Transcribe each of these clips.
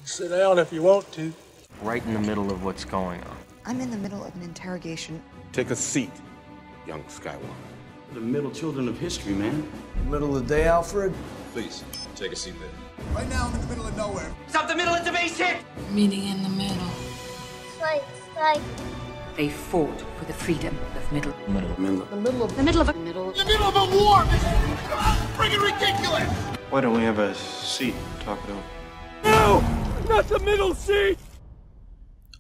Sit down if you want to. Right in the middle of what's going on. I'm in the middle of an interrogation. Take a seat, young Skywalker. The middle children of history, man. Middle of the day, Alfred. Please, take a seat there. Right now, I'm in the middle of nowhere. Stop the middle, it's a basic! Meeting in the middle. Like. They fought for the freedom of middle. The middle of a war! This is friggin' ridiculous! Why don't we have a seat and talk it over? No! Not the middle seat!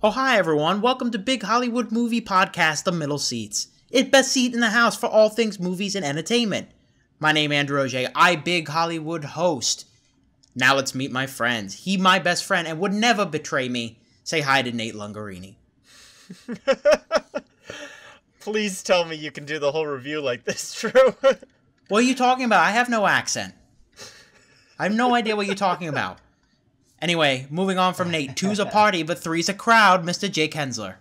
Oh, hi everyone. Welcome to Big Hollywood Movie Podcast, The Middle Seats. It's best seat in the house for all things movies and entertainment. My name is Andrew Auger. I Big Hollywood host. Now let's meet my friends. He my best friend and would never betray me. Say hi to Nate Lungarini. Please tell me you can do the whole review like this, Drew. What are you talking about? I have no accent. I have no idea what you're talking about. Anyway, moving on from Nate. Two's a party, but three's a crowd, Mr. Jake Hensler.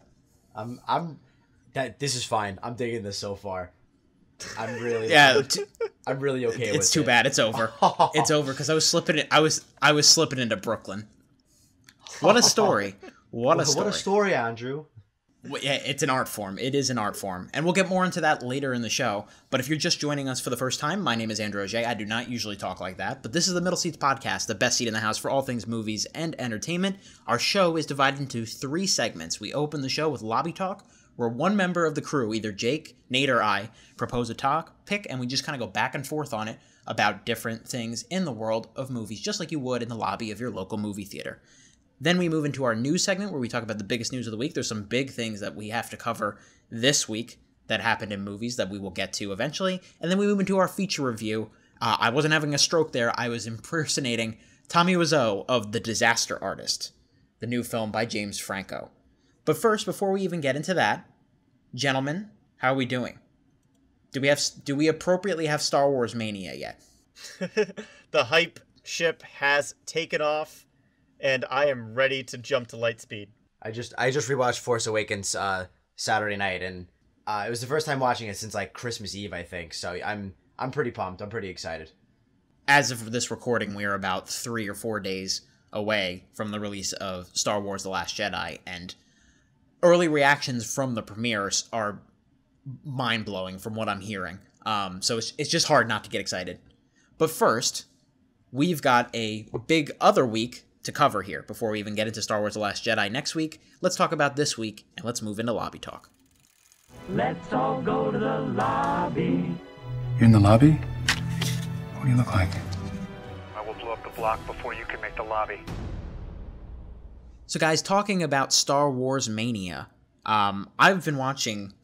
This is fine. I'm digging this so far. I'm really I'm really okay with it. It's too bad. It's over. It's over because I was slipping it. I was slipping into Brooklyn. What a story. What a story, Andrew. Well, yeah, it's an art form. It is an art form. And we'll get more into that later in the show. But if you're just joining us for the first time, my name is Andrew Auger. I do not usually talk like that. But this is the Middle Seats Podcast, the best seat in the house for all things movies and entertainment. Our show is divided into three segments. We open the show with Lobby Talk, where one member of the crew, either Jake, Nate, or I, propose a pick, and we just kind of go back and forth on it about different things in the world of movies, just like you would in the lobby of your local movie theater. Then we move into our news segment where we talk about the biggest news of the week. There's some big things that we have to cover this week that happened in movies that we will get to eventually. And then we move into our feature review. I wasn't having a stroke there. I was impersonating Tommy Wiseau of The Disaster Artist, the new film by James Franco. But first, before we even get into that, gentlemen, how are we doing? Do we appropriately have Star Wars mania yet? The hype ship has taken off. And I am ready to jump to light speed. I just rewatched Force Awakens Saturday night, and it was the first time watching it since like Christmas Eve, I think. So I'm pretty pumped. I'm pretty excited. As of this recording, we are about 3 or 4 days away from the release of Star Wars: The Last Jedi, and early reactions from the premieres are mind-blowing from what I'm hearing. So it's just hard not to get excited. But first, we've got a big other week to cover here before we even get into Star Wars: The Last Jedi next week. Let's talk about this week, and let's move into Lobby Talk. Let's all go to the lobby. You're in the lobby? What do you look like? I will blow up the block before you can make the lobby. So guys, talking about Star Wars mania, I've been watching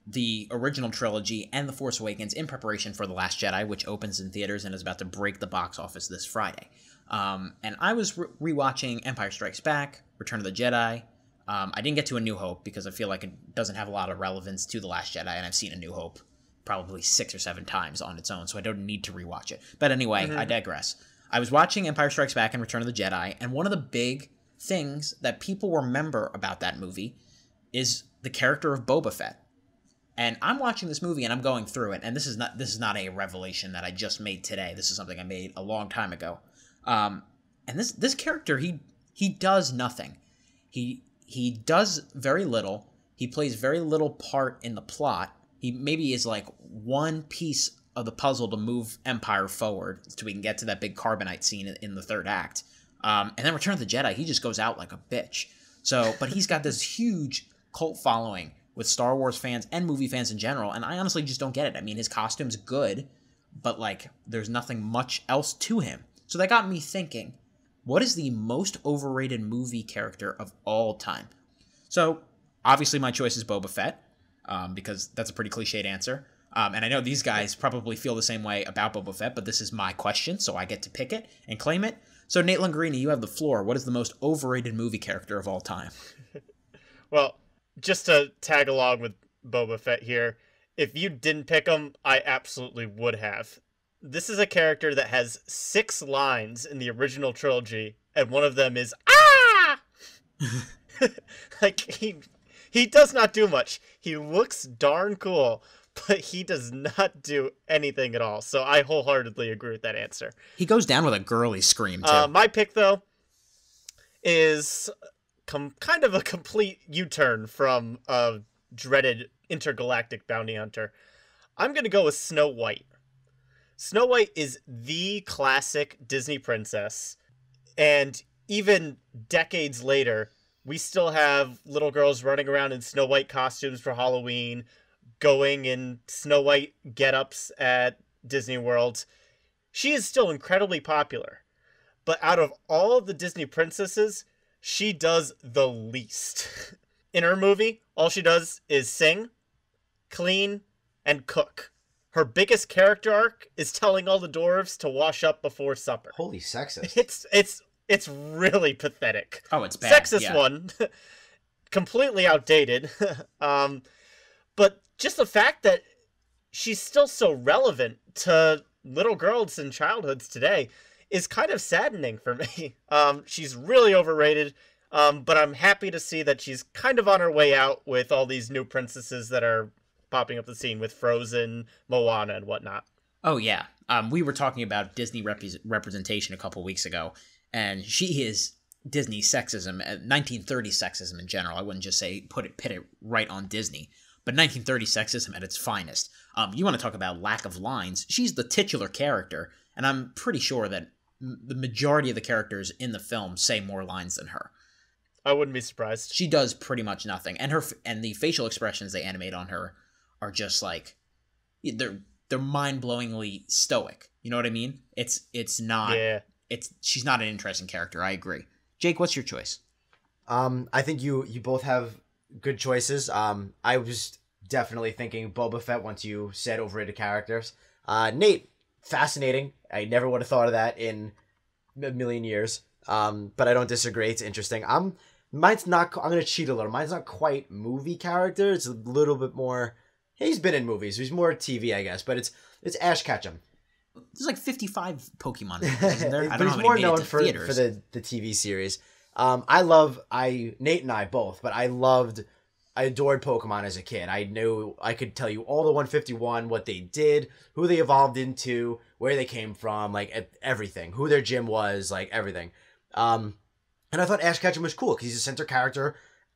the original trilogy and The Force Awakens in preparation for The Last Jedi, which opens in theaters and is about to break the box office this Friday. And I was rewatching Empire Strikes Back, Return of the Jedi. I didn't get to A New Hope because I feel like it doesn't have a lot of relevance to The Last Jedi, and I've seen A New Hope probably 6 or 7 times on its own, so I don't need to rewatch it. But anyway, I digress. I was watching Empire Strikes Back and Return of the Jedi, and one of the big things that people remember about that movie is the character of Boba Fett. And I'm watching this movie and I'm going through it, and this is not a revelation that I just made today. This is something I made a long time ago. And this character, he does nothing. He does very little. He plays very little part in the plot. He maybe is like one piece of the puzzle to move Empire forward so we can get to that big carbonite scene in the third act. And then Return of the Jedi, he just goes out like a bitch. But he's got this huge cult following with Star Wars fans and movie fans in general, and I honestly just don't get it. I mean, his costume's good, but like, there's nothing much else to him. So that got me thinking, what is the most overrated movie character of all time? So, obviously my choice is Boba Fett, because that's a pretty cliched answer. And I know these guys probably feel the same way about Boba Fett, but this is my question, so I get to pick it and claim it. So Nate Lungarini, you have the floor. What is the most overrated movie character of all time? Well, just to tag along with Boba Fett here, if you didn't pick him, I absolutely would have. This is a character that has 6 lines in the original trilogy, and one of them is, ah! Like, he does not do much. He looks darn cool, but he does not do anything at all. So I wholeheartedly agree with that answer. He goes down with a girly scream, too. My pick, though, is kind of a complete U-turn from a dreaded intergalactic bounty hunter. I'm going to go with Snow White. Snow White is the classic Disney princess, and even decades later, we still have little girls running around in Snow White costumes for Halloween, going in Snow White get-ups at Disney World. She is still incredibly popular, but out of all the Disney princesses, she does the least. In her movie, all she does is sing, clean, and cook. Her biggest character arc is telling all the dwarves to wash up before supper. Holy sexist. It's really pathetic. Oh, it's bad. Sexist one. Completely outdated. But just the fact that she's still so relevant to little girls in childhoods today is kind of saddening for me. She's really overrated, but I'm happy to see that she's kind of on her way out with all these new princesses that are popping up the scene with Frozen, Moana, and whatnot. Oh, yeah. We were talking about Disney representation a couple weeks ago, and she is Disney sexism, 1930s sexism in general. I wouldn't just say pit it right on Disney, but 1930s sexism at its finest. You want to talk about lack of lines. She's the titular character, and I'm pretty sure that the majority of the characters in the film say more lines than her. I wouldn't be surprised. She does pretty much nothing, and the facial expressions they animate on her are just like they're mind-blowingly stoic. You know what I mean? It's not. Yeah. She's not an interesting character. I agree. Jake, what's your choice? I think you both have good choices. I was definitely thinking Boba Fett once you said overrated characters. Nate, fascinating. I never would have thought of that in a million years. But I don't disagree. It's interesting. Mine's not. I'm gonna cheat a little. Mine's not quite movie character. It's a little bit more. He's been in movies. He's more TV, I guess. But it's Ash Ketchum. There's like 55 Pokemon movies, isn't there? But he's more known for the TV series. Nate and I both, but I adored Pokemon as a kid. I could tell you all the 151, what they did, who they evolved into, where they came from, like everything, who their gym was, like everything. And I thought Ash Ketchum was cool because he's a center character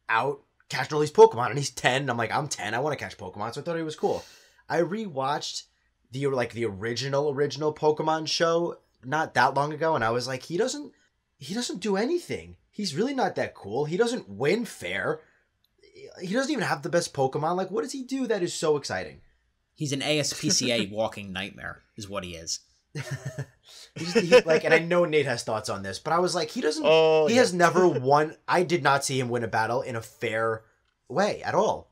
out catching all these Pokemon, and he's 10. And I'm like, I'm 10. I want to catch Pokemon, so I thought he was cool. I rewatched the original Pokemon show not that long ago, and I was like, he doesn't do anything. He's really not that cool. He doesn't win fair. He doesn't even have the best Pokemon. Like, what does he do that is so exciting? He's an ASPCA walking nightmare, is what he is. And I know Nate has thoughts on this, but I was like, he has never won. I did not see him win a battle in a fair way at all,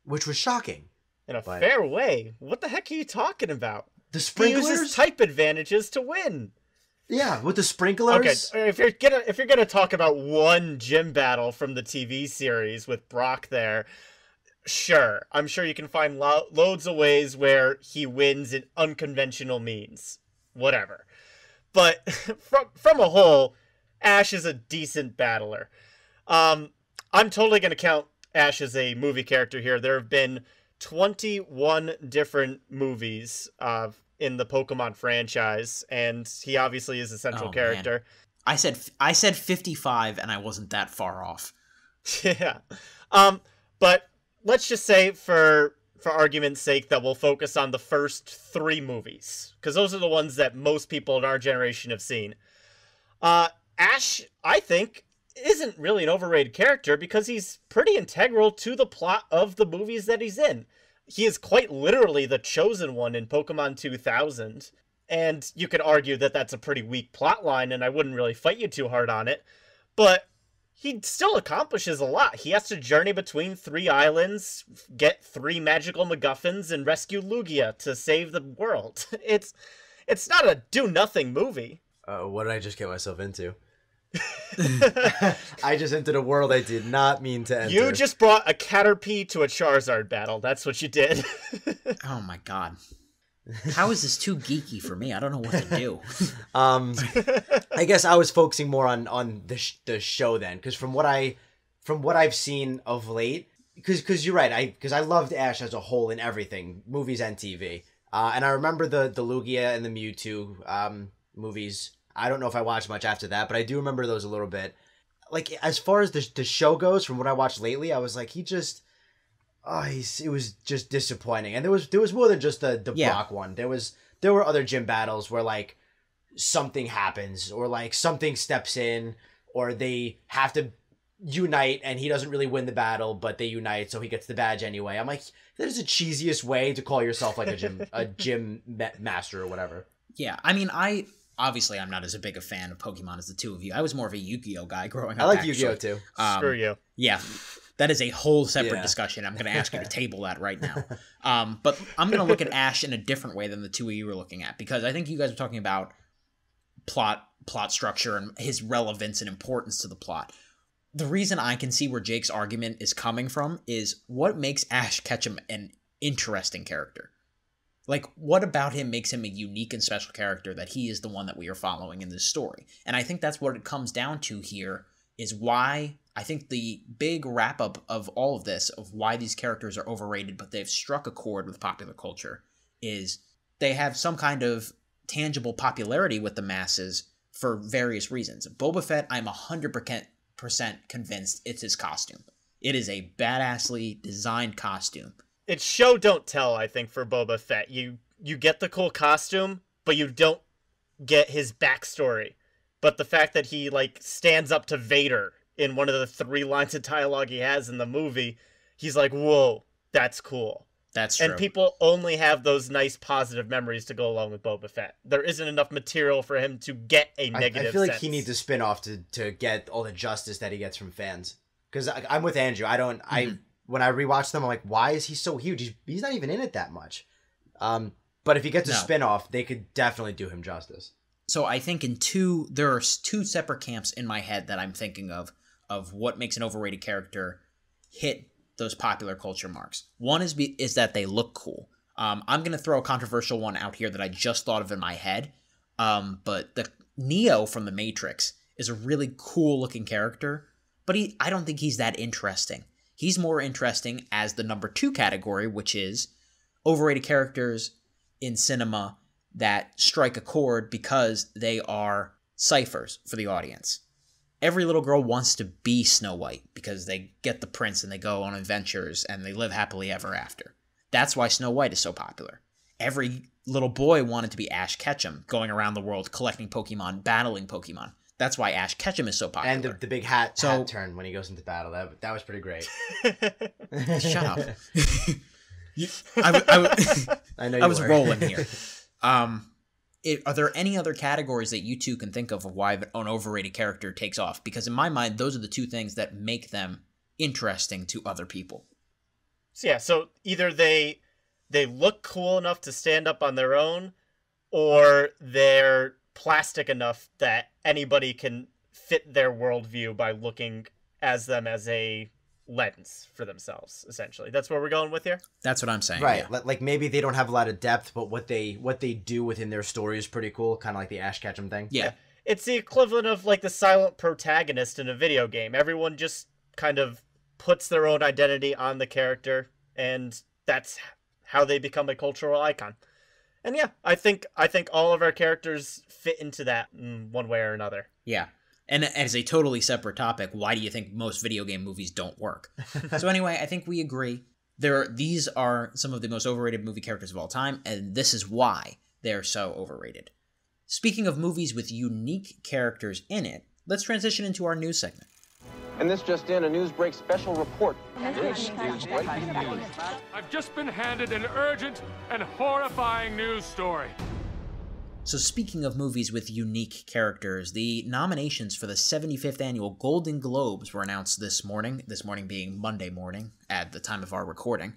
which was shocking. In a fair way? What the heck are you talking about? The sprinklers? He uses type advantages to win. Yeah, with the sprinklers. Okay, if you're gonna talk about one gym battle from the TV series with Brock there, sure, I'm sure you can find loads of ways where he wins in unconventional means. Whatever. But from a whole, Ash is a decent battler. I'm totally gonna count Ash as a movie character here. There have been 21 different movies in the Pokemon franchise, and he obviously is a central character. Man. I said 55, and I wasn't that far off. Yeah. But let's just say for argument's sake that we'll focus on the first 3 movies, because those are the ones that most people in our generation have seen. Ash, I think, isn't really an overrated character because he's pretty integral to the plot of the movies that he's in. He is quite literally the chosen one in Pokemon 2000, and you could argue that that's a pretty weak plot line, and I wouldn't really fight you too hard on it, but he still accomplishes a lot. He has to journey between 3 islands, get 3 magical MacGuffins, and rescue Lugia to save the world. It's not a do-nothing movie. What did I just get myself into? I just entered a world I did not mean to enter. You just brought a Caterpie to a Charizard battle. That's what you did. Oh my god. How is this too geeky for me? I don't know what to do. I guess I was focusing more on the show then, because from what I've seen of late, because you're right, because I loved Ash as a whole in everything, movies and TV, and I remember the Lugia and the Mewtwo movies. I don't know if I watched much after that, but I do remember those a little bit. like as far as the show goes, from what I watched lately, I was like, he just, it was just disappointing. And there was more than just the Brock one. There were other gym battles where like something happens or like something steps in or they have to unite and he doesn't really win the battle, but they unite, so he gets the badge anyway. I'm like, there's the cheesiest way to call yourself like a gym master or whatever. Yeah, I mean, obviously I'm not as big a fan of Pokemon as the two of you. I was more of a Yu-Gi-Oh guy growing up. I like Yu-Gi-Oh too. Screw you. Yeah, that is a whole separate discussion. I'm going to ask you to table that right now. But I'm going to look at Ash in a different way than the two of you were looking at, because I think you guys were talking about plot structure and his relevance and importance to the plot. The reason I can see where Jake's argument is coming from is what makes Ash Ketchum an interesting character. Like, what about him makes him a unique and special character that he is the one that we are following in this story? And I think that's what it comes down to here, is why I think the big wrap-up of all of this, of why these characters are overrated but they've struck a chord with popular culture, is they have some kind of tangible popularity with the masses for various reasons. Boba Fett, I'm 100% convinced it's his costume. It is a badassly designed costume. It's show don't tell, I think, for Boba Fett. You get the cool costume, but you don't get his backstory. But the fact that he like stands up to Vader in one of the 3 lines of dialogue he has in the movie, he's like, whoa, that's cool. That's true. And people only have those nice positive memories to go along with Boba Fett. There isn't enough material for him to get a negative I feel like sense. he needs a spin-off to get all the justice that he gets from fans. Because I'm with Andrew. When I rewatch them, I'm like, why is he so huge? He's not even in it that much. But if he gets a spin-off, they could definitely do him justice. So I think there are 2 separate camps in my head that I'm thinking of what makes an overrated character hit those popular culture marks. One is that they look cool. I'm going to throw a controversial one out here that I just thought of in my head. But the Neo from The Matrix is a really cool looking character, but I don't think he's that interesting. He's more interesting as the number 2 category, which is overrated characters in cinema that strike a chord because they are ciphers for the audience. Every little girl wants to be Snow White because they get the prince and they go on adventures and they live happily ever after. That's why Snow White is so popular. Every little boy wanted to be Ash Ketchum, going around the world collecting Pokemon, battling Pokemon. That's why Ash Ketchum is so popular. And the big hat turn when he goes into battle. That was pretty great. Shut up. I know I was rolling here. Are there any other categories that you two can think of why an overrated character takes off? Because in my mind, those are the 2 things that make them interesting to other people. So either they look cool enough to stand up on their own, or they're plastic enough that anybody can fit their worldview by looking as them as a lens for themselves, essentially. That's what we're going with here? That's what I'm saying. Right. Yeah. Like maybe they don't have a lot of depth, but what they do within their story is pretty cool, kind of like the Ash Ketchum thing. Yeah. It's the equivalent of like the silent protagonist in a video game. Everyone just kind of puts their own identity on the character, and that's how they become a cultural icon. And yeah, I think all of our characters fit into that in one way or another. Yeah. And as a totally separate topic, why do you think most video game movies don't work? So anyway, I think we agree. These are some of the most overrated movie characters of all time, and this is why they're so overrated. Speaking of movies with unique characters in it, let's transition into our news segment. And this just in, a Newsbreak special report. This is breaking news. I've just been handed an urgent and horrifying news story. So speaking of movies with unique characters, the nominations for the 75th annual Golden Globes were announced this morning being Monday morning at the time of our recording.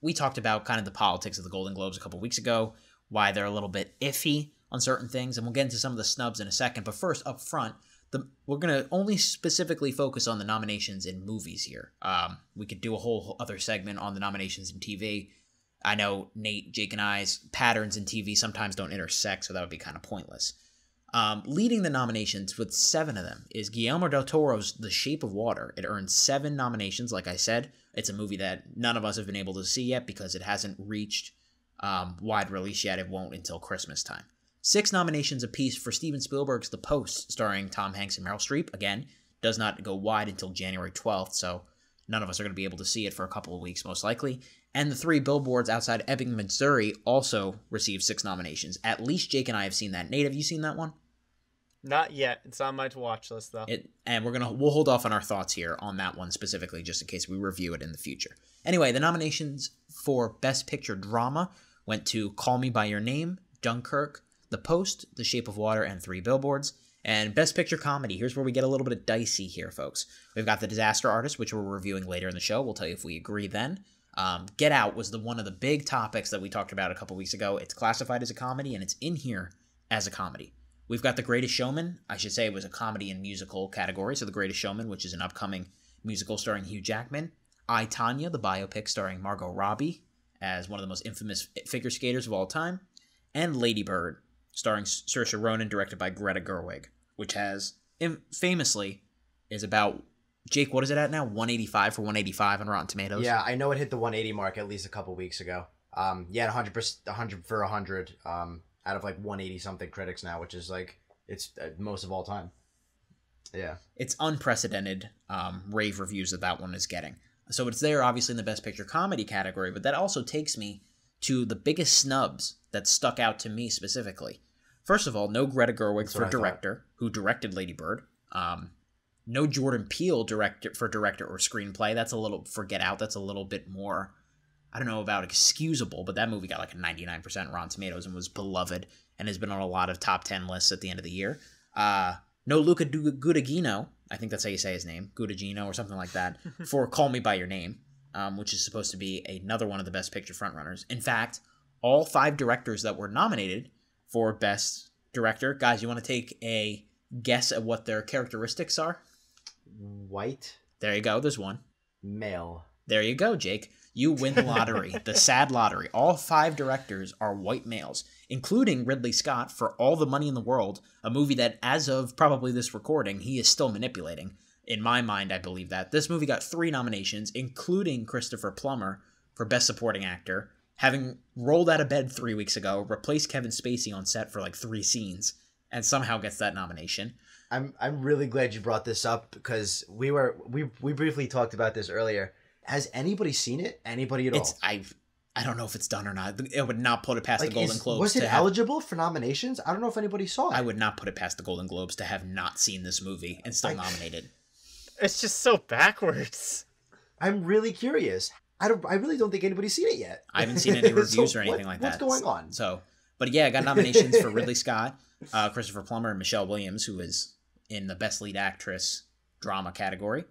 We talked about kind of the politics of the Golden Globes a couple weeks ago, why they're a little bit iffy on certain things, and we'll get into some of the snubs in a second. But first, up front, we're going to only specifically focus on the nominations in movies here. We could do a whole other segment on the nominations in TV. I know Nate, Jake, and I's patterns in TV sometimes don't intersect, so that would be kind of pointless. Leading the nominations with 7 of them is Guillermo del Toro's The Shape of Water. It earned 7 nominations, like I said. It's a movie that none of us have been able to see yet because it hasn't reached wide release yet. It won't until Christmas time. 6 nominations apiece for Steven Spielberg's The Post, starring Tom Hanks and Meryl Streep. Again, does not go wide until January 12th, so none of us are going to be able to see it for a couple of weeks, most likely. And the 3 billboards outside Ebbing, Missouri also received 6 nominations. At least Jake and I have seen that. Nate, have you seen that one? Not yet. It's on my to-watch list, though. And we'll hold off on our thoughts here on that one specifically, just in case we review it in the future. Anyway, the nominations for Best Picture Drama went to Call Me By Your Name, Dunkirk, The Post, The Shape of Water, and 3 Billboards. And Best Picture Comedy, here's where we get a little bit of dicey here, folks. We've got The Disaster Artist, which we're reviewing later in the show. We'll tell you if we agree then. Get Out was one of the big topics that we talked about a couple weeks ago. It's classified as a comedy, and it's in here as a comedy. We've got The Greatest Showman. I should say it was a comedy and musical category, so The Greatest Showman, which is an upcoming musical starring Hugh Jackman. I, Tonya, the biopic starring Margot Robbie as one of the most infamous figure skaters of all time. And Lady Bird, starring Saoirse Ronan, directed by Greta Gerwig, which has, famously, is about, Jake, what is it at now? 185 for 185 on Rotten Tomatoes? Yeah, I know it hit the 180 mark at least a couple weeks ago. Yeah, 100 for 100 out of like 180-something critics now, which is like, it's most of all time. Yeah. It's unprecedented rave reviews that one is getting. So it's there, obviously, in the Best Picture Comedy category, but that also takes me to the biggest snubs that stuck out to me specifically. First of all, no Greta Gerwig for director, who directed Lady Bird. No Jordan Peele for director or screenplay. That's a little, for Get Out, that's a little bit more, I don't know about excusable, but that movie got like a 99% Rotten Tomatoes and was beloved and has been on a lot of top 10 lists at the end of the year. No Luca Guadagnino, I think that's how you say his name, Guadagnino or something like that, for Call Me By Your Name, which is supposed to be another one of the Best Picture frontrunners. In fact, all 5 directors that were nominated for Best Director, guys, you want to take a guess at what their characteristics are? White. There you go, there's one. Male. There you go, Jake. You win the lottery, the sad lottery. All 5 directors are white males, including Ridley Scott for All the Money in the World, a movie that, as of probably this recording, he is still manipulating. In my mind, I believe that. This movie got 3 nominations, including Christopher Plummer for Best Supporting Actor, having rolled out of bed 3 weeks ago, replaced Kevin Spacey on set for like 3 scenes, and somehow gets that nomination. I'm really glad you brought this up because we briefly talked about this earlier. Has anybody seen it? Anybody at all? I don't know if it's done or not. It would not put it past the Golden Globes. Was it eligible for nominations? I don't know if anybody saw it. I would not put it past the Golden Globes to have not seen this movie and still nominated. It's just so backwards. I'm really curious. I really don't think anybody's seen it yet. I haven't seen any reviews or anything like that. What's going on? But yeah, I got nominations for Ridley Scott, Christopher Plummer, and Michelle Williams, who is in the Best Lead Actress Drama category.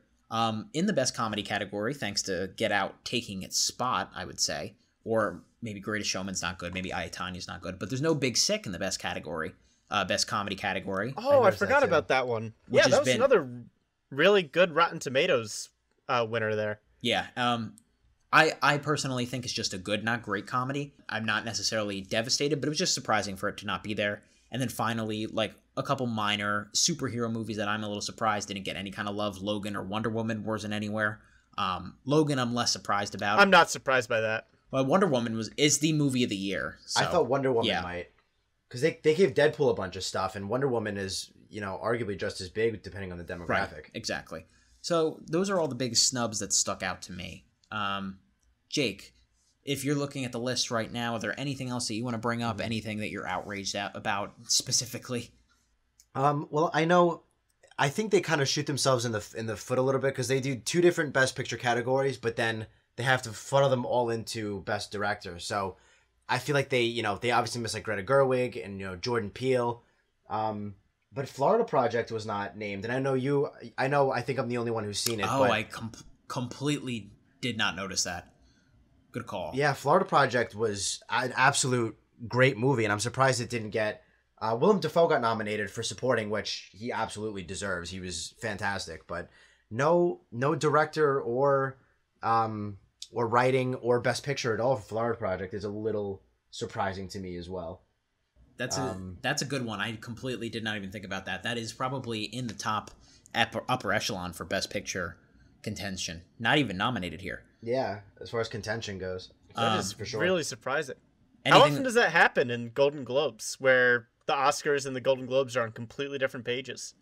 In the Best Comedy category, thanks to Get Out taking its spot, I would say, or maybe Greatest Showman's not good, maybe I, Tanya's not good, but there's no Big Sick in the Best category, Best Comedy category. Oh, I forgot about that one. Yeah, that was another really good Rotten Tomatoes winner there. Yeah, I personally think it's just a good, not great comedy. I'm not necessarily devastated, but it was just surprising for it to not be there. And then finally, like a couple minor superhero movies that I'm a little surprised didn't get any kind of love. Logan or Wonder Woman wasn't anywhere. Logan, I'm less surprised about. I'm not surprised by that. Well, Wonder Woman is the movie of the year. So, I thought Wonder Woman might. Because they gave Deadpool a bunch of stuff, and Wonder Woman is, arguably just as big depending on the demographic. Right, exactly. So those are all the big snubs that stuck out to me. Jake, if you're looking at the list right now, are there anything else that you want to bring up? Anything that you're outraged about specifically? Well, I think they kind of shoot themselves in the foot a little bit because they do 2 different Best Picture categories, but then they have to funnel them all into Best Director. So I feel like they obviously miss like Greta Gerwig and Jordan Peele. But Florida Project was not named, and I think I'm the only one who's seen it. Oh, I completely did not notice that. Good call. Yeah, Florida Project was an absolute great movie, and I'm surprised it didn't get... Willem Dafoe got nominated for supporting, which he absolutely deserves. He was fantastic, but no director or writing or Best Picture at all for Florida Project is a little surprising to me as well. That's a good one. I completely did not even think about that. That is probably in the top upper echelon for Best Picture contention. Not even nominated here. Yeah, as far as contention goes. That is for sure. Really surprising. How often does that happen in Golden Globes, where the Oscars and the Golden Globes are on completely different pages?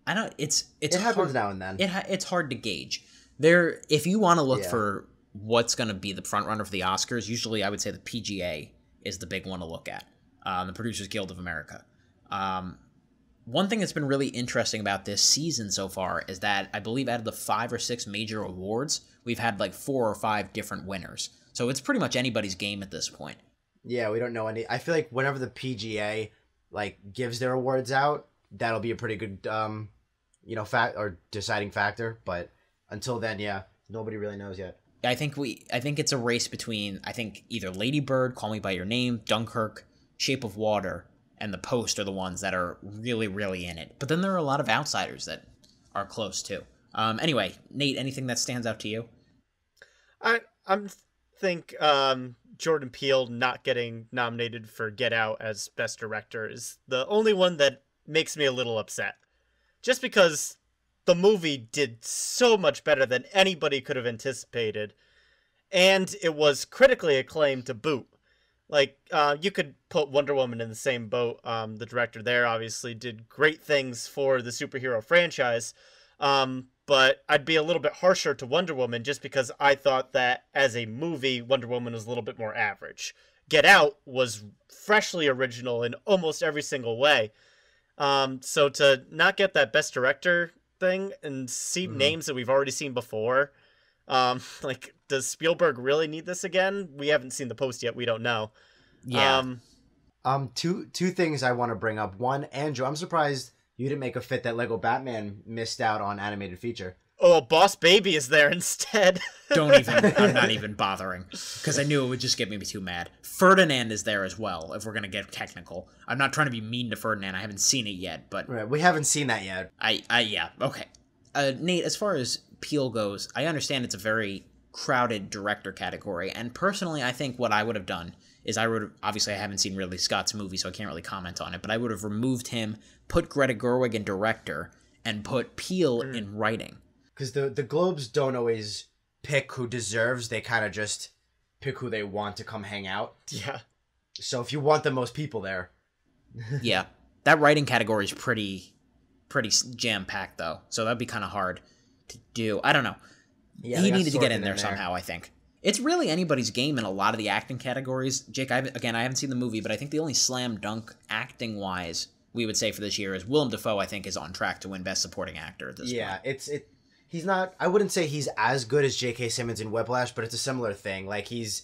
I know it happens hard, now and then. It's hard to gauge. If you want to look for what's going to be the front runner for the Oscars, usually I would say the PGA is the big one to look at, the Producers Guild of America. One thing that's been really interesting about this season so far is that I believe out of the 5 or 6 major awards, we've had like 4 or 5 different winners. So it's pretty much anybody's game at this point. Yeah, we don't know any. I feel like whenever the PGA like gives their awards out, that'll be a pretty good fact or deciding factor. But until then, nobody really knows yet. I think it's a race between either Lady Bird, Call Me by Your Name, Dunkirk, Shape of Water, and The Post are the ones that are really, really in it. But then there are a lot of outsiders that are close too. Anyway, Nate, anything that stands out to you? I think Jordan Peele not getting nominated for Get Out as Best Director is the only one that makes me a little upset. Just because the movie did so much better than anybody could have anticipated, and it was critically acclaimed to boot. Like, you could put Wonder Woman in the same boat. The director there obviously did great things for the superhero franchise, but I'd be a little bit harsher to Wonder Woman just because I thought that as a movie, Wonder Woman was a little bit more average. Get Out was freshly original in almost every single way. So to not get that Best Director thing and see names that we've already seen before, like, does Spielberg really need this again? We haven't seen The Post yet. We don't know. Yeah. Two things I want to bring up. One, Andrew, I'm surprised you didn't make a fit that Lego Batman missed out on animated feature. Oh, Boss Baby is there instead. I'm not even bothering, because I knew it would just get me too mad. Ferdinand is there as well, if we're going to get technical. I'm not trying to be mean to Ferdinand. I haven't seen it yet, but... Right, we haven't seen that yet. Yeah, okay. Nate, as far as Peele goes, I understand it's a very crowded director category, and personally, I think what I would have done is obviously I haven't seen Ridley Scott's movie, so I can't really comment on it, but I would have removed him, put Greta Gerwig in director, and put Peele in writing. Because the Globes don't always pick who deserves, they kind of just pick who they want to come hang out. Yeah. So if you want the most people there. Yeah. That writing category is pretty jam-packed, though, so that'd be kind of hard to do. I don't know. Yeah, he needed to get in there somehow, I think. It's really anybody's game in a lot of the acting categories. Jake, I haven't seen the movie, but I think the only slam dunk acting-wise we would say for this year is Willem Dafoe, I think, is on track to win Best Supporting Actor at this point. Yeah, he's not... I wouldn't say he's as good as J.K. Simmons in Whiplash, but it's a similar thing. Like, he's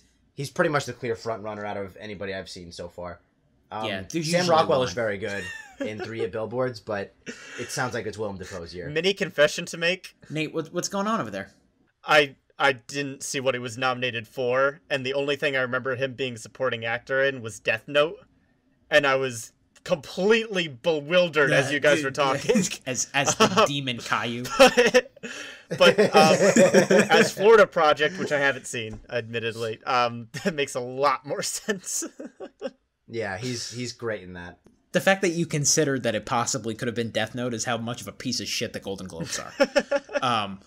pretty much the clear front-runner out of anybody I've seen so far. Sam Rockwell is very good in 3 Billboards, but it sounds like it's Willem Dafoe's year. Mini confession to make. Nate, what's going on over there? I didn't see what he was nominated for, and the only thing I remember him being supporting actor in was Death Note, and I was completely bewildered as you guys were talking. As the demon Caillou. But as Florida Project, which I haven't seen, admittedly, that makes a lot more sense. Yeah, he's great in that. The fact that you considered that it possibly could have been Death Note is how much of a piece of shit the Golden Globes are.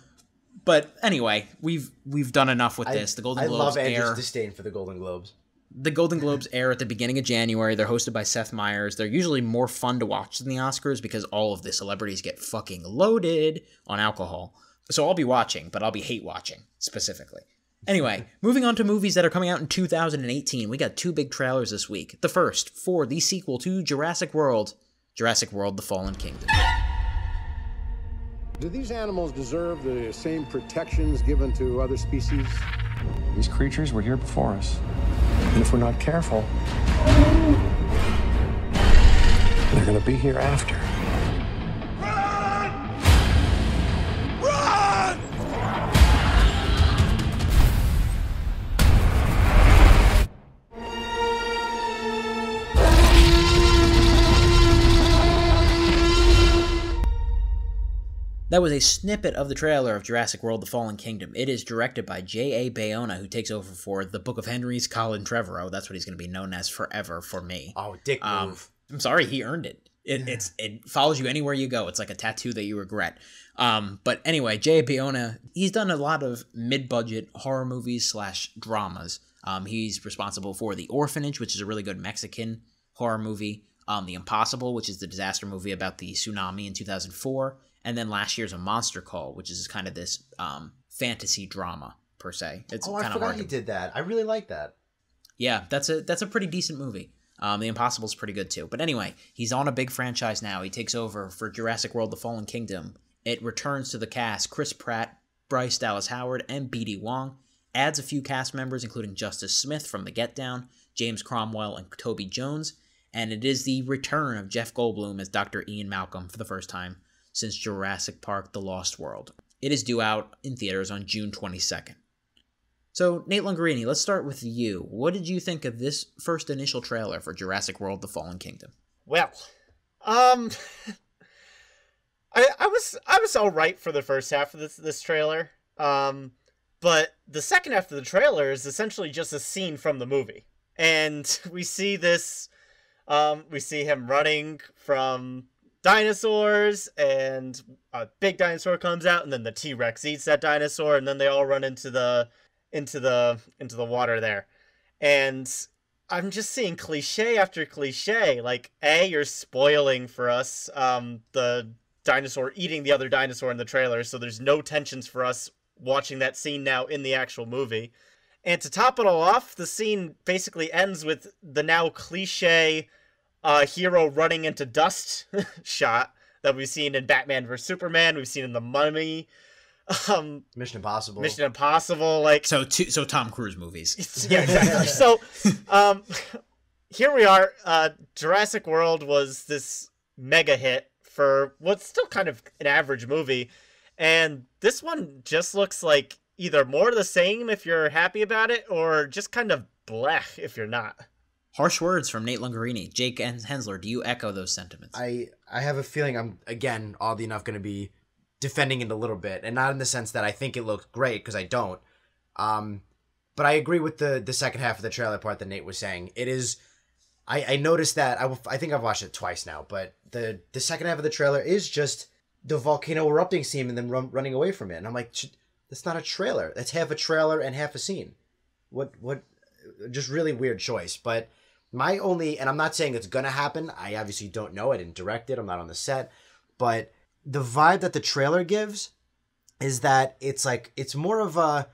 But anyway, we've done enough with this. The Golden Globes love Andrew's disdain for the Golden Globes. The Golden Globes air at the beginning of January. They're hosted by Seth Meyers. They're usually more fun to watch than the Oscars because all of the celebrities get fucking loaded on alcohol. So I'll be watching, but I'll be hate watching, specifically. Anyway, moving on to movies that are coming out in 2018. We got 2 big trailers this week. The first, for the sequel to Jurassic World, The Fallen Kingdom. Do these animals deserve the same protections given to other species? These creatures were here before us. And if we're not careful, they're going to be here after. That was a snippet of the trailer of Jurassic World: The Fallen Kingdom. It is directed by J.A. Bayona, who takes over for The Book of Henry's Colin Trevorrow. That's what he's going to be known as forever for me. Oh, dick move. I'm sorry, he earned it. It follows you anywhere you go. It's like a tattoo that you regret. But anyway, J.A. Bayona, he's done a lot of mid-budget horror movies / dramas. He's responsible for The Orphanage, which is a really good Mexican horror movie. The Impossible, which is the disaster movie about the tsunami in 2004, and then last year's A Monster Call, which is kind of this fantasy drama per se. It's I forgot he did that. I really like that. Yeah, that's a pretty decent movie. The Impossible's pretty good too. But anyway, he's on a big franchise now. He takes over for Jurassic World: The Fallen Kingdom. It returns to the cast Chris Pratt, Bryce Dallas Howard, and B.D. Wong. Adds a few cast members, including Justice Smith from The Get Down, James Cromwell, and Toby Jones. And it is the return of Jeff Goldblum as Dr. Ian Malcolm for the first time since Jurassic Park: The Lost World. It is due out in theaters on June 22nd. So, Nate Lungarini, let's start with you. What did you think of this first initial trailer for Jurassic World: The Fallen Kingdom? Well, I was all right for the first half of this trailer. But the second half of the trailer is essentially just a scene from the movie. And we see this, we see him running from dinosaurs, and a big dinosaur comes out, and then the T-Rex eats that dinosaur, and then they all run into the water there. And I'm just seeing cliche after cliche. Like, you're spoiling for us the dinosaur eating the other dinosaur in the trailer, so there's no tensions for us watching that scene now in the actual movie. And to top it all off, the scene basically ends with the now cliche hero running into dust shot that we've seen in Batman vs. Superman, we've seen in The Mummy, Mission Impossible. Like, so Tom Cruise movies. Yeah, exactly. So here we are. Jurassic World was this mega hit for what's still kind of an average movie, and this one just looks like either more of the same if you're happy about it, or just kind of blech if you're not. Harsh words from Nate Lungarini. Jake and Hensler, do you echo those sentiments? I have a feeling I'm, again, oddly enough, going to be defending it a little bit, and not in the sense that I think it looked great, because I don't. But I agree with the second half of the trailer part that Nate was saying. It is, I noticed that, I think I've watched it twice now, but the second half of the trailer is just the volcano erupting scene and then running away from it. And I'm like, that's not a trailer. That's half a trailer and half a scene. What, just really weird choice. But my only, and I'm not saying it's going to happen. I obviously don't know. I didn't direct it. I'm not on the set. But the vibe that the trailer gives is that it's like, it's more of a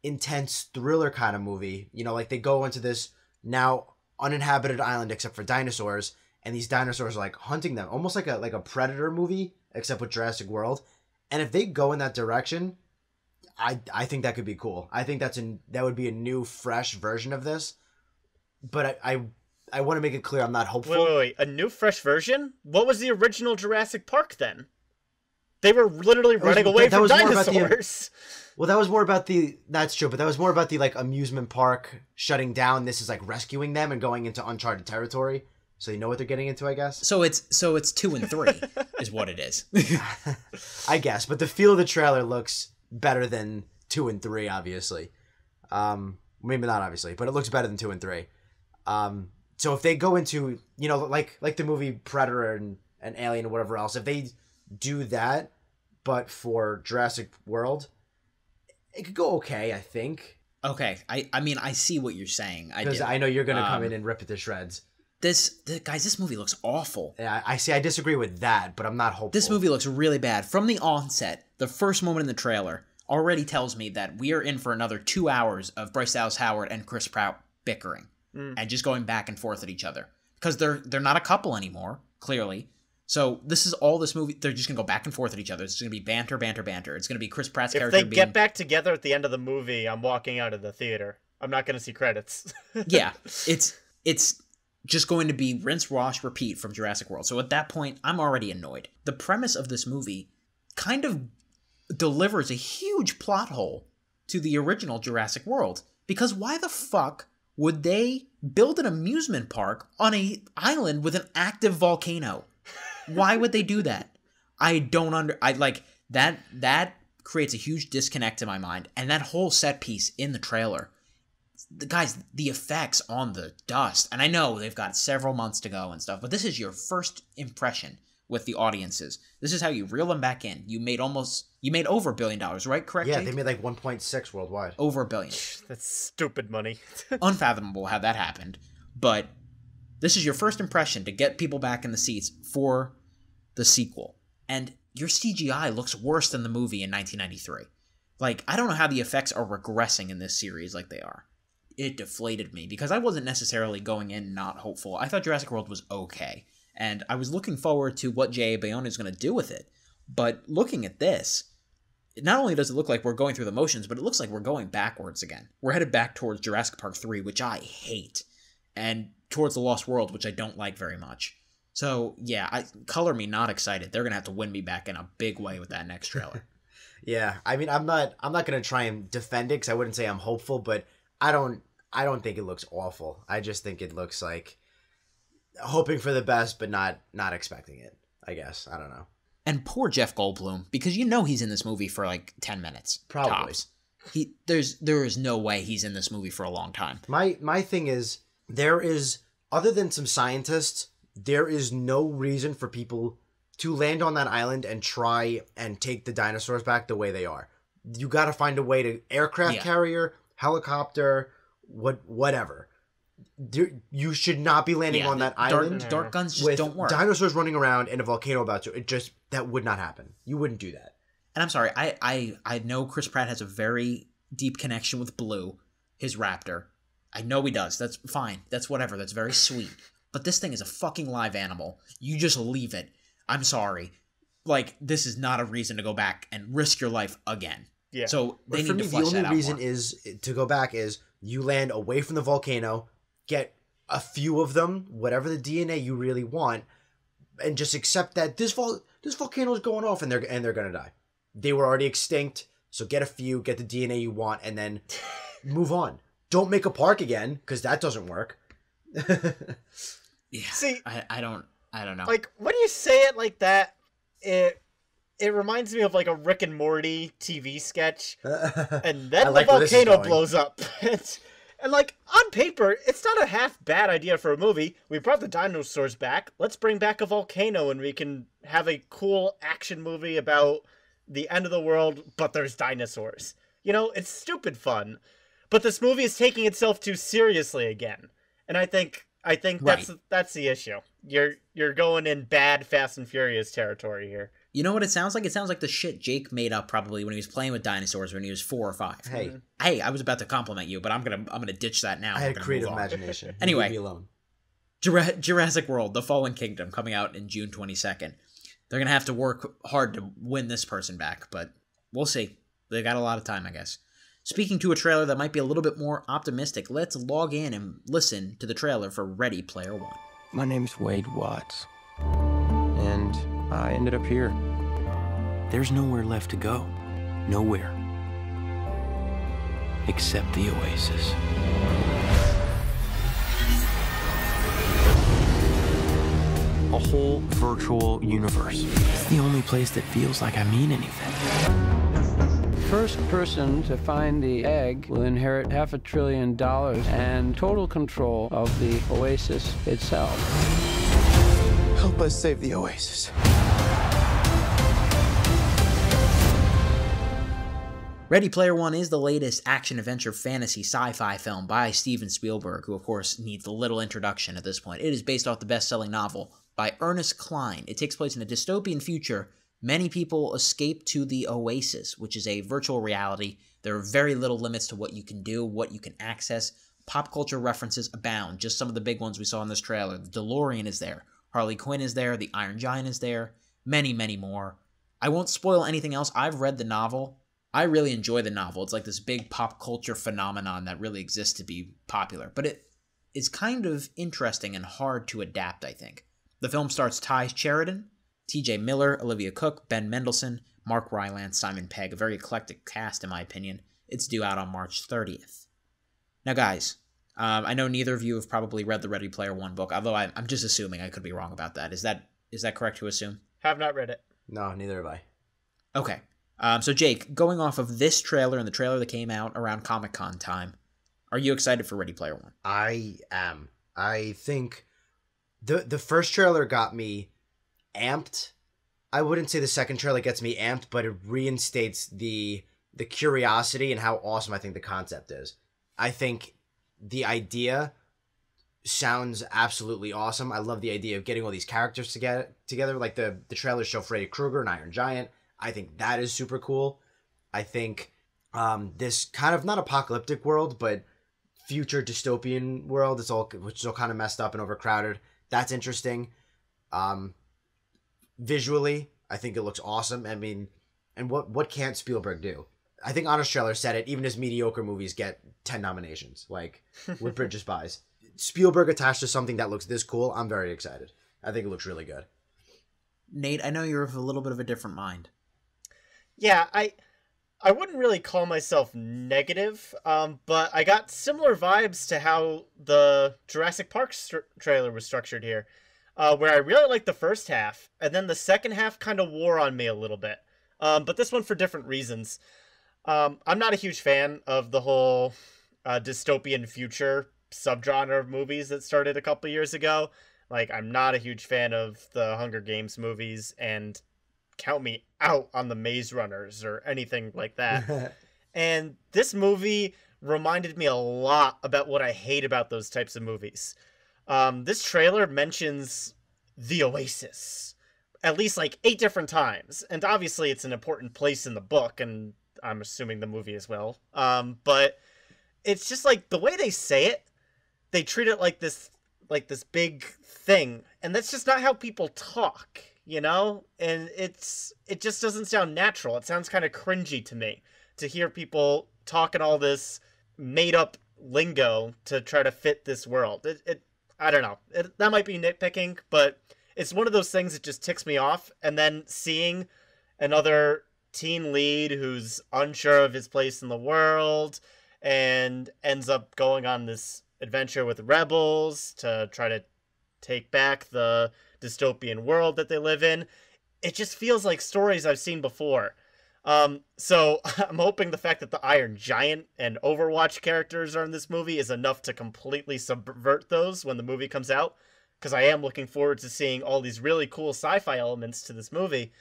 intense thriller kind of movie. You know, like they go into this now uninhabited island except for dinosaurs, and these dinosaurs are like hunting them, almost like a Predator movie except with Jurassic World. And if they go in that direction, I think that could be cool. I think that would be a new, fresh version of this. But I want to make it clear I'm not hopeful. Wait, a new, fresh version? What was the original Jurassic Park then? They were literally running away from dinosaurs. Well, that was more about that's true, but that was more about the like amusement park shutting down. This is like rescuing them and going into uncharted territory. So you know what they're getting into, I guess? So it's 2 and 3 is what it is. I guess, but the feel of the trailer looks better than 2 and 3, obviously. Maybe not obviously, but it looks better than 2 and 3. So if they go into, you know, like the movie Predator and Alien or whatever else, if they do that, but for Jurassic World, it could go okay, I think. Okay, I mean, I see what you're saying. Because I know you're going to come in and rip it to shreds. Guys, this movie looks awful. Yeah, I see. I disagree with that, but I'm not hopeful. This movie looks really bad. From the onset, the first moment in the trailer already tells me that we are in for another 2 hours of Bryce Dallas Howard and Chris Pratt bickering and just going back and forth at each other. Because they're not a couple anymore, clearly. So this is all this movie. They're just going to go back and forth at each other. It's going to be banter, banter, banter. It's going to be Chris Pratt's character If they get back together at the end of the movie, I'm walking out of the theater. I'm not going to see credits. Yeah, it's just going to be rinse, wash, repeat from Jurassic World. So at that point, I'm already annoyed. The premise of this movie kind of delivers a huge plot hole to the original Jurassic World. Because why the fuck would they build an amusement park on an island with an active volcano? Why would they do that? That creates a huge disconnect in my mind. And that whole set piece in the trailer, the effects on the dust, and I know they've got several months to go and stuff, but this is your first impression with the audiences. This is how you reel them back in. You made over $1 billion, right? Correct? Yeah, Jake? they made like 1.6 worldwide. Over $1 billion. That's stupid money. Unfathomable how that happened, but This is your first impression to get people back in the seats for the sequel. And your CGI looks worse than the movie in 1993. Like, I don't know how the effects are regressing in this series like they are. It deflated me because I wasn't necessarily going in not hopeful. I thought Jurassic World was okay. And I was looking forward to what J.A. Bayona is going to do with it. But looking at this, not only does it look like we're going through the motions, but it looks like we're going backwards again. We're headed back towards Jurassic Park 3, which I hate, and towards The Lost World, which I don't like very much. So, yeah, color me not excited. They're going to have to win me back in a big way with that next trailer. Yeah, I mean, I'm not going to try and defend it because I wouldn't say I'm hopeful, but I don't think it looks awful. I just think it looks like hoping for the best, but not expecting it, I guess. I don't know. And poor Jeff Goldblum, because you know he's in this movie for like 10 minutes. Probably. Tops. There is no way he's in this movie for a long time. My thing is, there is, other than some scientists, there is no reason for people to land on that island and try and take the dinosaurs back the way they are. You got to find a way to aircraft carrier, helicopter, whatever. You should not be landing on that island. Dart guns just with don't work. Dinosaurs running around and a volcano about to. That would not happen. You wouldn't do that. And I'm sorry, I know Chris Pratt has a very deep connection with Blue, his raptor. I know he does. That's fine. That's whatever. That's very sweet. But this thing is a fucking live animal. You just leave it. I'm sorry. Like, this is not a reason to go back and risk your life again. Yeah. So they need to flesh that out. The only reason more. is to go back is you land away from the volcano, get a few of them, whatever the DNA you really want, and just accept that this volcano is going off and they're gonna die. They were already extinct, so get a few, get the DNA you want, and then move on. Don't make a park again, because that doesn't work. Yeah. See, I don't know. Like, when you say it like that, it reminds me of like a Rick and Morty TV sketch, and then the volcano blows up. And like, on paper, it's not a half bad idea for a movie. We brought the dinosaurs back. Let's bring back a volcano and we can have a cool action movie about the end of the world, but there's dinosaurs. You know, it's stupid fun. But this movie is taking itself too seriously again. And I think that's the issue. You're going in bad Fast and Furious territory here. You know what it sounds like? It sounds like the shit Jake made up probably when he was playing with dinosaurs when he was 4 or 5. Hey, I was about to compliment you, but I'm gonna ditch that now. I had creative imagination. Anyway, leave me alone. Jurassic World: The Fallen Kingdom coming out in June 22nd. They're gonna have to work hard to win this person back, but we'll see. They got a lot of time, I guess. Speaking to a trailer that might be a little bit more optimistic, let's log in and listen to the trailer for Ready Player One. My name's Wade Watts, and I ended up here. There's nowhere left to go. Nowhere. Except the Oasis. A whole virtual universe. It's the only place that feels like I mean anything. First person to find the egg will inherit $500 billion and total control of the Oasis itself. Help us save the Oasis. Ready Player One is the latest action-adventure fantasy sci-fi film by Steven Spielberg, who of course needs a little introduction at this point. It is based off the best-selling novel by Ernest Cline. It takes place in a dystopian future. Many people escape to the Oasis, which is a virtual reality. There are very little limits to what you can do, what you can access. Pop culture references abound. Just some of the big ones we saw in this trailer. The DeLorean is there. Harley Quinn is there. The Iron Giant is there. Many, many more. I won't spoil anything else. I've read the novel. I really enjoy the novel. It's like this big pop culture phenomenon that really exists to be popular. But it is kind of interesting and hard to adapt, I think. The film stars Ty Sheridan, T.J. Miller, Olivia Cook, Ben Mendelsohn, Mark Rylance, Simon Pegg. A very eclectic cast, in my opinion. It's due out on March 30th. Now, guys, I know neither of you have probably read the Ready Player One book, although I'm just assuming. I could be wrong about that. Is that correct to assume? Have not read it. No, neither have I. Okay. So, Jake, going off of this trailer and the trailer that came out around Comic-Con time, are you excited for Ready Player One? I am. I think the first trailer got me amped. I wouldn't say the second trailer gets me amped, but it reinstates the curiosity and how awesome I think the concept is. I think the idea sounds absolutely awesome. I love the idea of getting all these characters together. Like the trailers show Freddy Krueger and Iron Giant. I think that is super cool. I think this kind of not apocalyptic world, but future dystopian world, which is all kind of messed up and overcrowded. That's interesting. Visually, I think it looks awesome. I mean, and what can't Spielberg do? I think Honest Trailer said it. Even his mediocre movies get 10 nominations, like with Bridge of Spies. Spielberg attached to something that looks this cool, I'm very excited. I think it looks really good. Nate, I know you're of a little bit of a different mind. Yeah, I wouldn't really call myself negative, but I got similar vibes to how the Jurassic Park trailer was structured here, where I really liked the first half, and then the second half kind of wore on me a little bit. But this one for different reasons. I'm not a huge fan of the whole dystopian future subgenre of movies that started a couple years ago. Like, I'm not a huge fan of the Hunger Games movies, and count me out on the Maze Runners or anything like that. And this movie reminded me a lot about what I hate about those types of movies. This trailer mentions the Oasis at least like 8 different times, and obviously it's an important place in the book, and I'm assuming the movie as well. But it's just like the way they say it, they treat it like this big thing, and that's just not how people talk, you know? And it just doesn't sound natural. It sounds kind of cringy to me to hear people talking all this made up lingo to try to fit this world. I don't know. That might be nitpicking, but it's one of those things that just ticks me off. And then seeing another teen lead who's unsure of his place in the world and ends up going on this adventure with rebels to try to take back the dystopian world that they live in. It just feels like stories I've seen before. So I'm hoping the fact that the Iron Giant and Overwatch characters are in this movie is enough to completely subvert those when the movie comes out, because I am looking forward to seeing all these really cool sci-fi elements to this movie.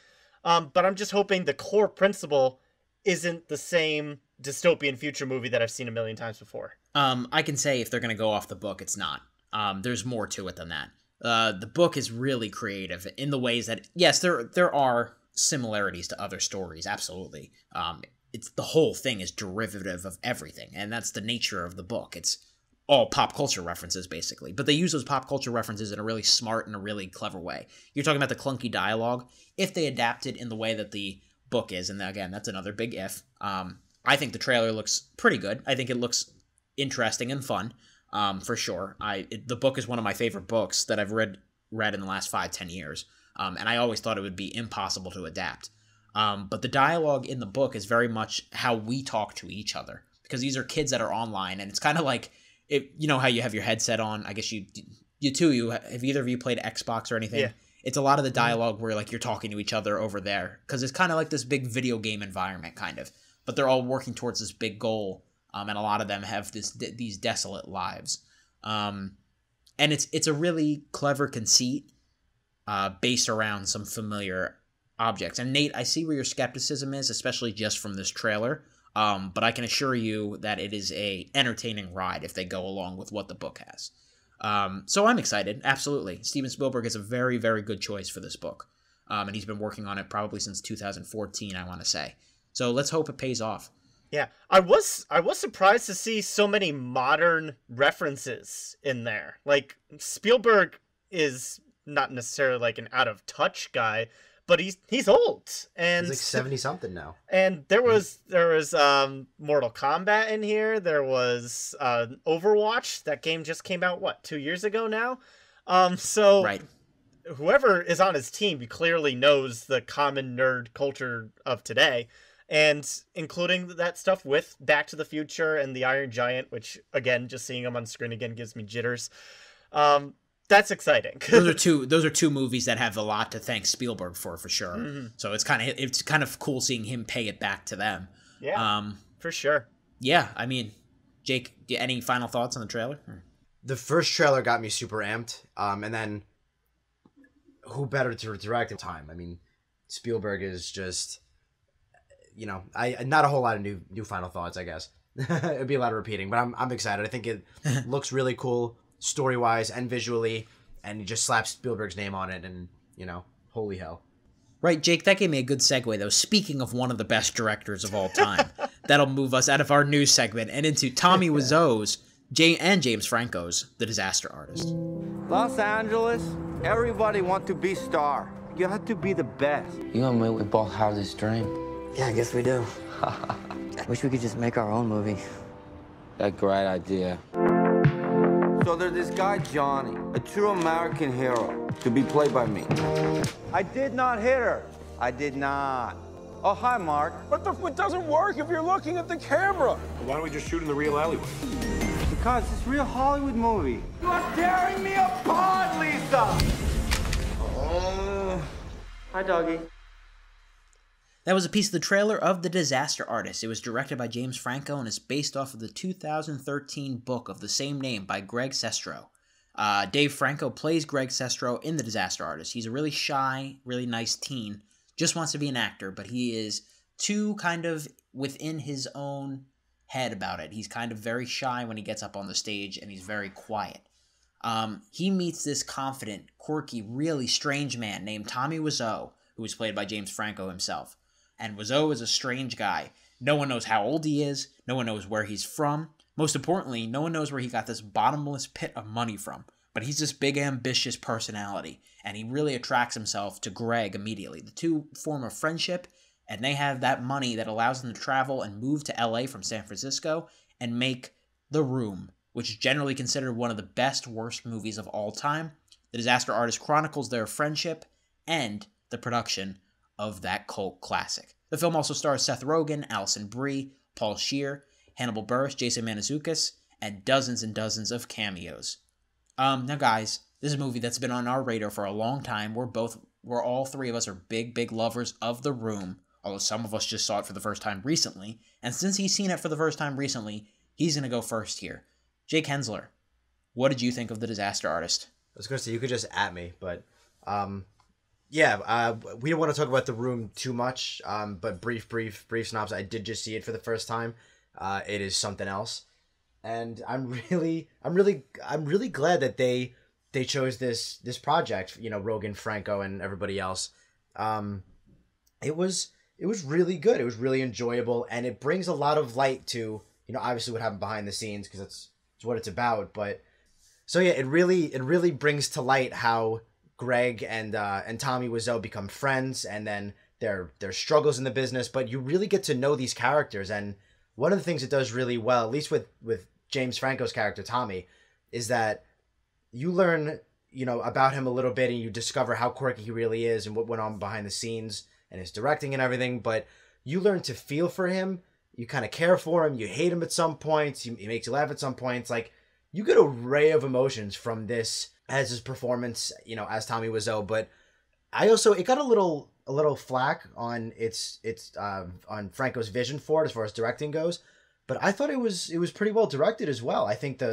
But I'm just hoping the core principle isn't the same dystopian future movie that I've seen a million times before. I can say if they're going to go off the book, it's not. There's more to it than that. The book is really creative in the ways that, yes, there are similarities to other stories, absolutely. It's the whole thing is derivative of everything, and that's the nature of the book. It's all pop culture references, basically. But they use those pop culture references in a really smart and a really clever way. You're talking about the clunky dialogue. If they adapt it in the way that the book is, and again, that's another big if, I think the trailer looks pretty good. I think it looks interesting and fun, for sure. The book is one of my favorite books that I've read in the last 5-10 years, and I always thought it would be impossible to adapt. But the dialogue in the book is very much how we talk to each other, because these are kids that are online, and it's kind of like, you know how you have your headset on. I guess you too. Have either of you played Xbox or anything? Yeah. It's a lot of the dialogue where like you're talking to each other over there, because it's kind of like this big video game environment, kind of. But they're all working towards this big goal, and a lot of them have these desolate lives. And it's a really clever conceit based around some familiar objects. And Nate, I see where your skepticism is, especially just from this trailer. But I can assure you that it is a entertaining ride if they go along with what the book has. So I'm excited, absolutely. Steven Spielberg is a very, very good choice for this book. And he's been working on it probably since 2014, I want to say. So let's hope it pays off. Yeah, I was surprised to see so many modern references in there. Like, Spielberg is not necessarily like an out of touch guy, but he's old, and he's like 70-something now. And there was Mortal Kombat in here. There was Overwatch. That game just came out 2 years ago now. So right. Whoever is on his team clearly knows the common nerd culture of today, and including that stuff with Back to the Future and the Iron Giant, which again, just seeing him on screen again gives me jitters. That's exciting. those are two movies that have a lot to thank Spielberg for sure. Mm-hmm. So it's kind of cool seeing him pay it back to them. Yeah, for sure. Yeah, I mean, Jake, any final thoughts on the trailer? The first trailer got me super amped, and then who better to direct in time? I mean, Spielberg is just, you know, not a whole lot of new final thoughts, I guess. It'd be a lot of repeating, but I'm excited. I think it looks really cool. story-wise and visually, and you just slap Spielberg's name on it, and, you know, holy hell. Right, Jake, that gave me a good segue, though. Speaking of one of the best directors of all time, that'll move us out of our news segment and into Tommy Wiseau's and James Franco's The Disaster Artist. Los Angeles, everybody want to be star. You have to be the best. You and me, we both have this dream. Yeah, I guess we do. Wish we could just make our own movie. That's a great idea. So there's this guy, Johnny, a true American hero, to be played by me. I did not hit her. I did not. Oh, hi, Mark. But it doesn't work if you're looking at the camera. Why don't we just shoot in the real alleyway? Because it's a real Hollywood movie. You are tearing me apart, Lisa! Hi, doggy. That was a piece of the trailer of The Disaster Artist. It was directed by James Franco and is based off of the 2013 book of the same name by Greg Sestero. Dave Franco plays Greg Sestero in The Disaster Artist. He's a really shy, really nice teen, just wants to be an actor, but he is too kind of within his own head about it. He's kind of very shy when he gets up on the stage, and he's very quiet. He meets this confident, quirky, really strange man named Tommy Wiseau, who was played by James Franco himself. And Wiseau is a strange guy. No one knows how old he is. No one knows where he's from. Most importantly, no one knows where he got this bottomless pit of money from. But he's this big, ambitious personality, and he really attracts himself to Greg immediately. The two form a friendship, and they have that money that allows them to travel and move to LA from San Francisco and make The Room, which is generally considered one of the best, worst movies of all time. The Disaster Artist chronicles their friendship and the production of that cult classic. The film also stars Seth Rogen, Alison Brie, Paul Scheer, Hannibal Buress, Jason Mantzoukas, and dozens of cameos. Now guys, this is a movie that's been on our radar for a long time. We're all three of us are big lovers of The Room, although some of us just saw it for the first time recently. And since he's seen it for the first time recently, he's going to go first here. Jake Hensler, what did you think of The Disaster Artist? I was going to say, you could just at me, but yeah, we don't want to talk about The Room too much, but brief synopsis. I did just see it for the first time. It is something else, and I'm really glad that they chose this project. You know, Rogen, Franco, and everybody else. It was really good. It was really enjoyable, and it brings a lot of light to, you know, obviously what happened behind the scenes, because it's what it's about. But so yeah, it really brings to light how Greg and Tommy Wiseau become friends, and then their struggles in the business. But you really get to know these characters, and one of the things it does really well, at least with James Franco's character Tommy, is that you learn, you know, about him a little bit, and you discover how quirky he really is and what went on behind the scenes and his directing and everything. But you learn to feel for him. You kind of care for him. You hate him at some points. He makes you laugh at some points. Like, you get an array of emotions from this as his performance, you know, as Tommy Wiseau. But it got a little flack on on Franco's vision for it as far as directing goes. But I thought it was pretty well directed as well. I think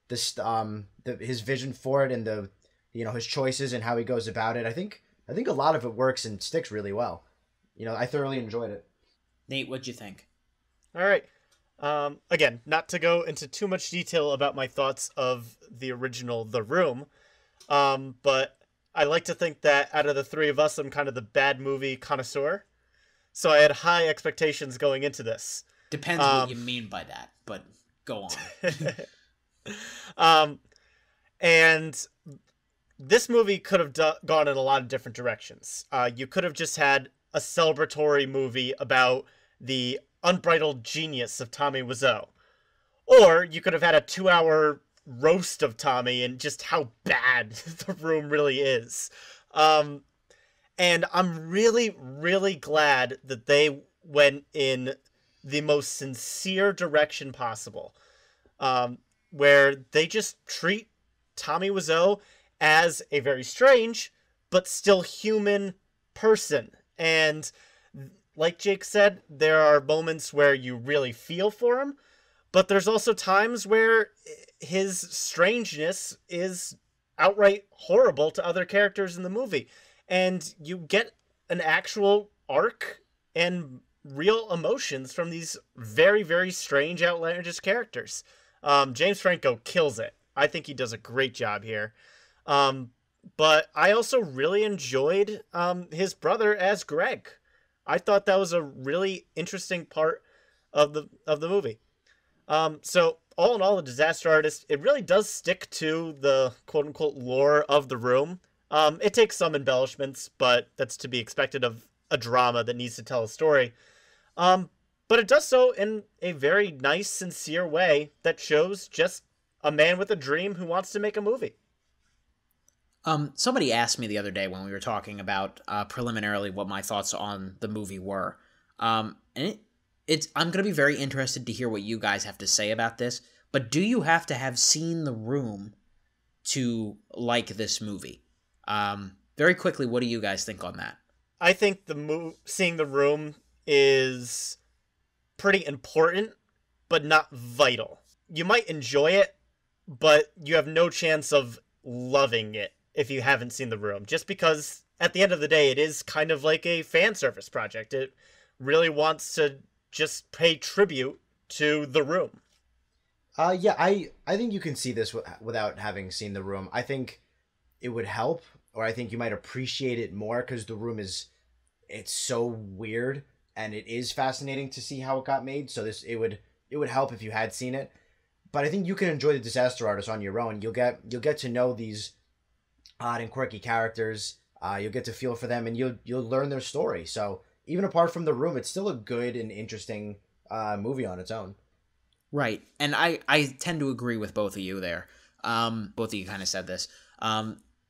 his vision for it and his choices and how he goes about it, I think a lot of it works and sticks really well. You know, I thoroughly enjoyed it. Nate, what'd you think? All right. Again, not to go into too much detail about my thoughts of the original The Room, but I like to think that out of the three of us, I'm kind of the bad movie connoisseur. So I had high expectations going into this. Depends what you mean by that, but go on. And this movie could have gone in a lot of different directions. You could have just had a celebratory movie about the unbridled genius of Tommy Wiseau. Or you could have had a 2-hour roast of Tommy and just how bad The Room really is. And I'm really glad that they went in the most sincere direction possible, where they just treat Tommy Wiseau as a very strange but still human person. And like Jake said, there are moments where you really feel for him, but there's also times where his strangeness is outright horrible to other characters in the movie. And you get an actual arc and real emotions from these very strange, outlandish characters. James Franco kills it. I think he does a great job here. But I also really enjoyed his brother as Greg. I thought that was a really interesting part of the movie. So all in all, The Disaster Artist, it really does stick to the quote-unquote lore of The Room. It takes some embellishments, but that's to be expected of a drama that needs to tell a story. But it does so in a very nice, sincere way that shows just a man with a dream who wants to make a movie. Somebody asked me the other day when we were talking about preliminarily what my thoughts on the movie were. And I'm going to be very interested to hear what you guys have to say about this. But do you have to have seen The Room to like this movie? Very quickly, what do you guys think on that? I think seeing The Room is pretty important, but not vital. You might enjoy it, but you have no chance of loving it if you haven't seen The Room, just because at the end of the day, it is kind of like a fan service project. It really wants to just pay tribute to The Room. Yeah, I think you can see this without having seen The Room. I think it would help, or I think you might appreciate it more, because The Room it's so weird, and it is fascinating to see how it got made. So it would help if you had seen it. But I think you can enjoy The Disaster Artist on your own. You'll get to know these odd and quirky characters. You'll get to feel for them, and you'll learn their story. So even apart from The Room, it's still a good and interesting movie on its own. Right, and I tend to agree with both of you there. Both of you kind of said this.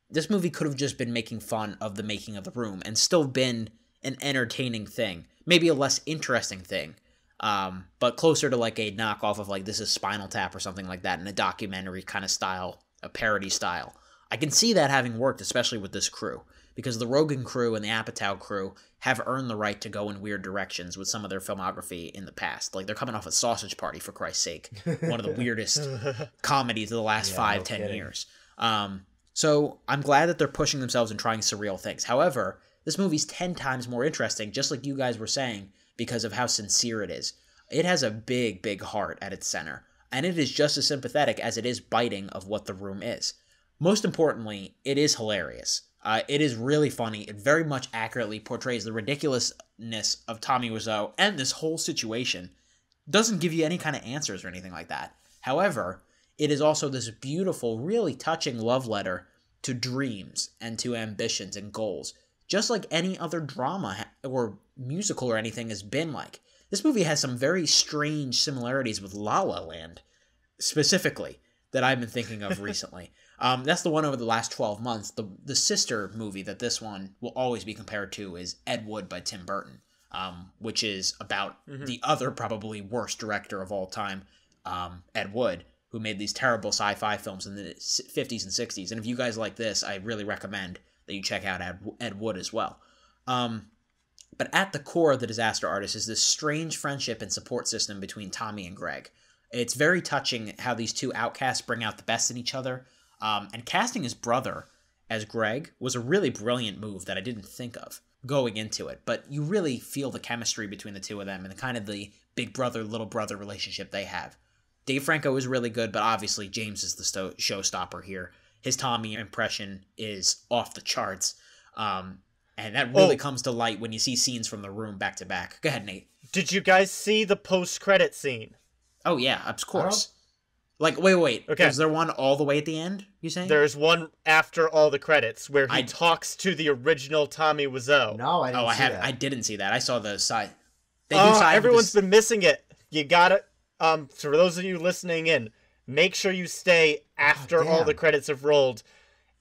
This movie could have just been making fun of the making of The Room and still been an entertaining thing. Maybe a less interesting thing, but closer to like a knockoff of like This Is Spinal Tap or something like that in a documentary kind of style, a parody style. I can see that having worked, especially with this crew, because the Rogen crew and the Apatow crew have earned the right to go in weird directions with some of their filmography in the past. Like, they're coming off a Sausage Party, for Christ's sake. One of the weirdest comedies of the last 5-10 years. So I'm glad that they're pushing themselves and trying surreal things. However, this movie's 10 times more interesting, just like you guys were saying, because of how sincere it is. It has a big, big heart at its center, and it is just as sympathetic as it is biting of what The Room is. Most importantly, it is hilarious. It is really funny. It very much accurately portrays the ridiculousness of Tommy Wiseau and this whole situation. Doesn't give you any kind of answers or anything like that. However, it is also this beautiful, really touching love letter to dreams and to ambitions and goals, just like any other drama or musical or anything has been like. This movie has some very strange similarities with La La Land, specifically, that I've been thinking of recently. That's the one over the last 12 months. The sister movie that this one will always be compared to is Ed Wood by Tim Burton, which is about the other probably worst director of all time, Ed Wood, who made these terrible sci-fi films in the 50s and 60s. And if you guys like this, I really recommend that you check out Ed Wood as well. But at the core of The Disaster Artist is this strange friendship and support system between Tommy and Greg. It's very touching how these two outcasts bring out the best in each other. And casting his brother as Greg was a really brilliant move that I didn't think of going into it. But you really feel the chemistry between the two of them and kind of the big brother, little brother relationship they have. Dave Franco is really good, but obviously James is the showstopper here. His Tommy impression is off the charts. And that really comes to light when you see scenes from The Room back to back. Go ahead, Nate. Did you guys see the post-credit scene? Oh, yeah, of course. Like, wait. Okay. Is there one all the way at the end, you saying? There's one after all the credits where he talks to the original Tommy Wiseau. No, I didn't see that. I didn't see that. I saw the side. Everyone's been missing it. You got it. So for those of you listening in, make sure you stay after all the credits have rolled,